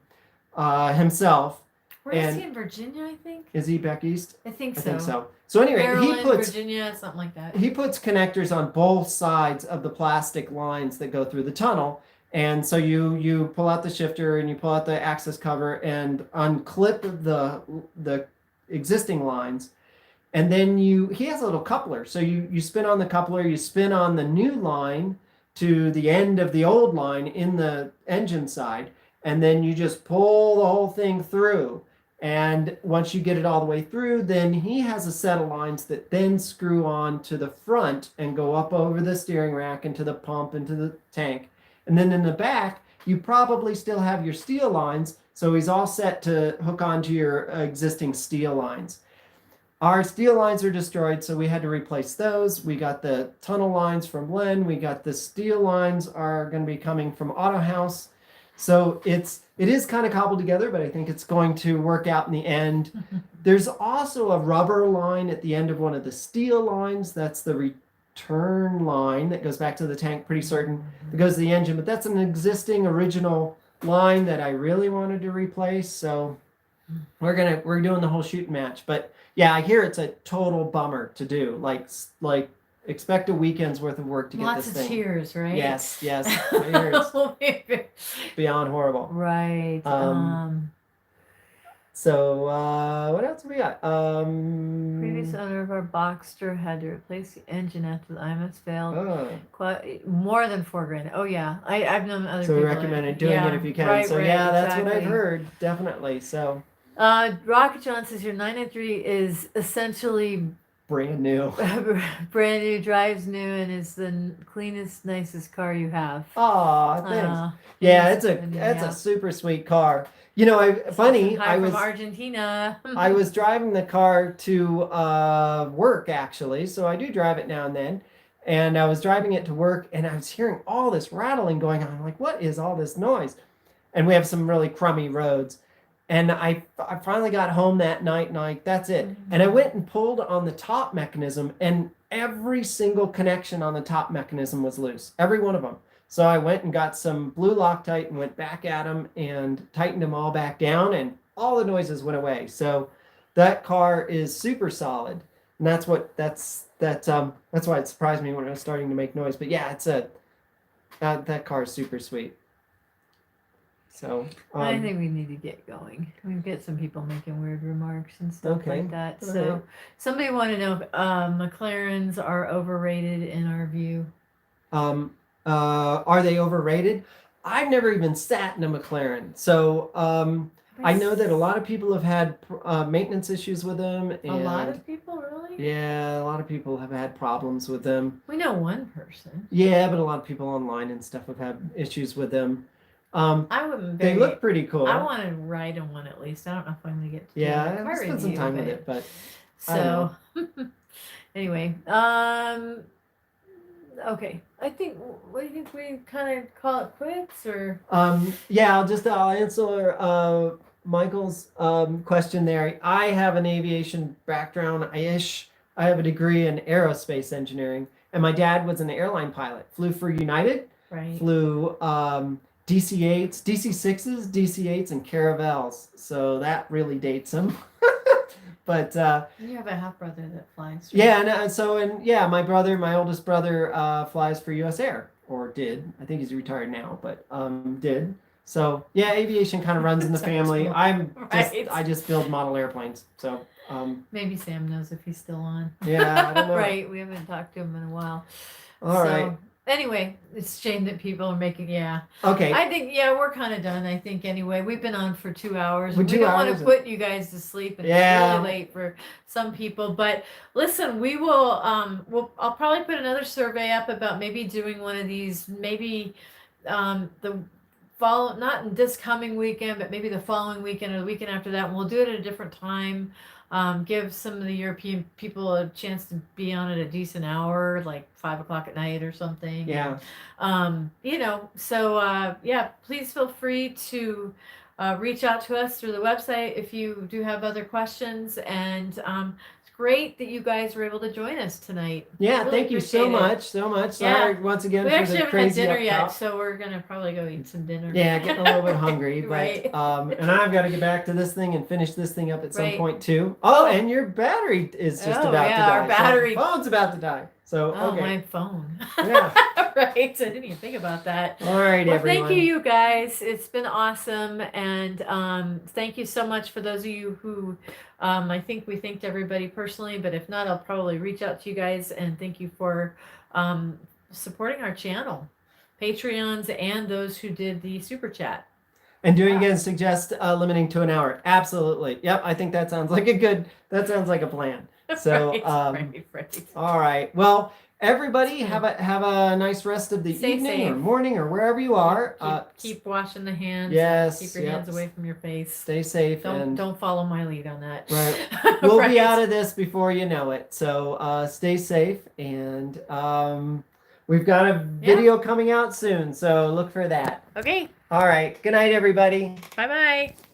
himself. Where is And he in Virginia, I think? is he back east? I think I so. think so. So anyway, Maryland, he puts Virginia, something like that. he puts connectors on both sides of the plastic lines that go through the tunnel. And so you pull out the shifter and you pull out the access cover and unclip the existing lines. And then he has a little coupler. So you spin on the coupler, you spin on the new line to the end of the old line in the engine side, and then you just pull the whole thing through. And once you get it all the way through, then he has a set of lines that then screw on to the front and go up over the steering rack into the pump, into the tank. And then in the back, you probably still have your steel lines. So he's all set to hook onto your existing steel lines. Our steel lines are destroyed, so we had to replace those. We got the tunnel lines from Len. We got the steel lines are going to be coming from Auto House. So it is kind of cobbled together, but I think it's going to work out in the end. There's also a rubber line at the end of one of the steel lines. That's the return line that goes back to the tank, pretty certain. That goes to the engine, but that's an existing original line that I really wanted to replace. So we're doing the whole shooting match. But yeah, I hear it's a total bummer to do. Like expect a weekend's worth of work to get Lots this of thing. tears, right? Yes. I hear it's beyond horrible. Right. So what else have we got? Previous owner of our Boxster had to replace the engine after the IMS failed. Oh, More than $4,000. Oh yeah, I've known other so we people. recommended doing it if you can. Right, so right, yeah, that's what I've exactly. heard. Definitely. So Rocket John says your 993 is essentially brand new. brand new, drives new, and is the cleanest, nicest car you have. Aw, thanks. Yeah, it's a super sweet car. You know, I from Argentina. I was driving the car to work actually, so I do drive it now and then. And I was driving it to work, and I was hearing all this rattling going on. I'm like, what is all this noise? And we have some really crummy roads. And I finally got home that night, and that's it. And I went and pulled on the top mechanism, and every single connection on the top mechanism was loose. Every one of them. So I went and got some blue Loctite and went back at them and tightened them all back down, and all the noises went away. So that car is super solid. And that's why it surprised me when I was starting to make noise. But yeah, that car is super sweet. So I think we need to get going. We've got some people making weird remarks and stuff like that. So somebody want to know if McLarens are overrated in our view. Are they overrated? I've never even sat in a McLaren. So I know that a lot of people have had maintenance issues with them. And, a lot of people, really? Yeah, a lot of people have had problems with them. We know one person. Yeah, but a lot of people online and stuff have had issues with them. I wouldn't. They look pretty cool. I want to ride in one at least. I don't know if I'm gonna get to. Yeah, I spent some time with it, but so anyway, okay. I think. What do you think? We kind of call it quits, or? Yeah, I'll answer Michael's question there. I have an aviation background. I have a degree in aerospace engineering, and my dad was an airline pilot. Flew for United. Right. Flew DC-8s, DC-6s, DC-8s, and Caravels. So that really dates him. But you have a half brother that flies. Right? Yeah, and my oldest brother flies for US Air, or did. I think he's retired now, but did. So yeah, aviation kind of runs in the family. Cool. I just build model airplanes. So maybe Sam knows if he's still on. Yeah, I don't know. Right, we haven't talked to him in a while. All right. Anyway, it's a shame that people are making, Okay. I think, we're kind of done, I think, anyway. We've been on for 2 hours. We don't want to put you guys to sleep, and it's really late for some people. But listen, we will, I'll probably put another survey up about maybe doing one of these, maybe the not this coming weekend, but maybe the following weekend or the weekend after that. And we'll do it at a different time. Give some of the European people a chance to be on at a decent hour, like 5 o'clock at night or something. Yeah. So please feel free to reach out to us through the website if you do have other questions. And it's great that you guys were able to join us tonight. Yeah, Really thank you so appreciate it. much, so much. Yeah. Sorry once again We for actually the haven't had crazy dinner up yet, top. so we're gonna probably go eat some dinner. Yeah, getting a little bit hungry, but Right. and I've got to get back to this thing and finish this thing up at some Right. point too. Oh, and your battery is just Oh, about to yeah, die. our battery- So phone's about to die. So Oh, okay, my phone. yeah. Right. I didn't even think about that. All right, Well, everyone. thank you guys. It's been awesome. And thank you so much for those of you who I think we thanked everybody personally, but if not, I'll probably reach out to you guys and thank you for supporting our channel, Patreons, and those who did the super chat. And doing again, suggest limiting to an hour. Absolutely. Yep, I think that sounds like a plan. So, Right. all right. Well, everybody have a nice rest of the Stay evening or safe. morning or wherever you are. Keep washing the hands. Yes, Keep your yep. hands away from your face. Stay safe and Don't follow my lead on that. Right. We'll Right. be out of this before you know it. So stay safe and we've got a video coming out soon. So look for that. Okay. All right. Good night, everybody. Bye-bye.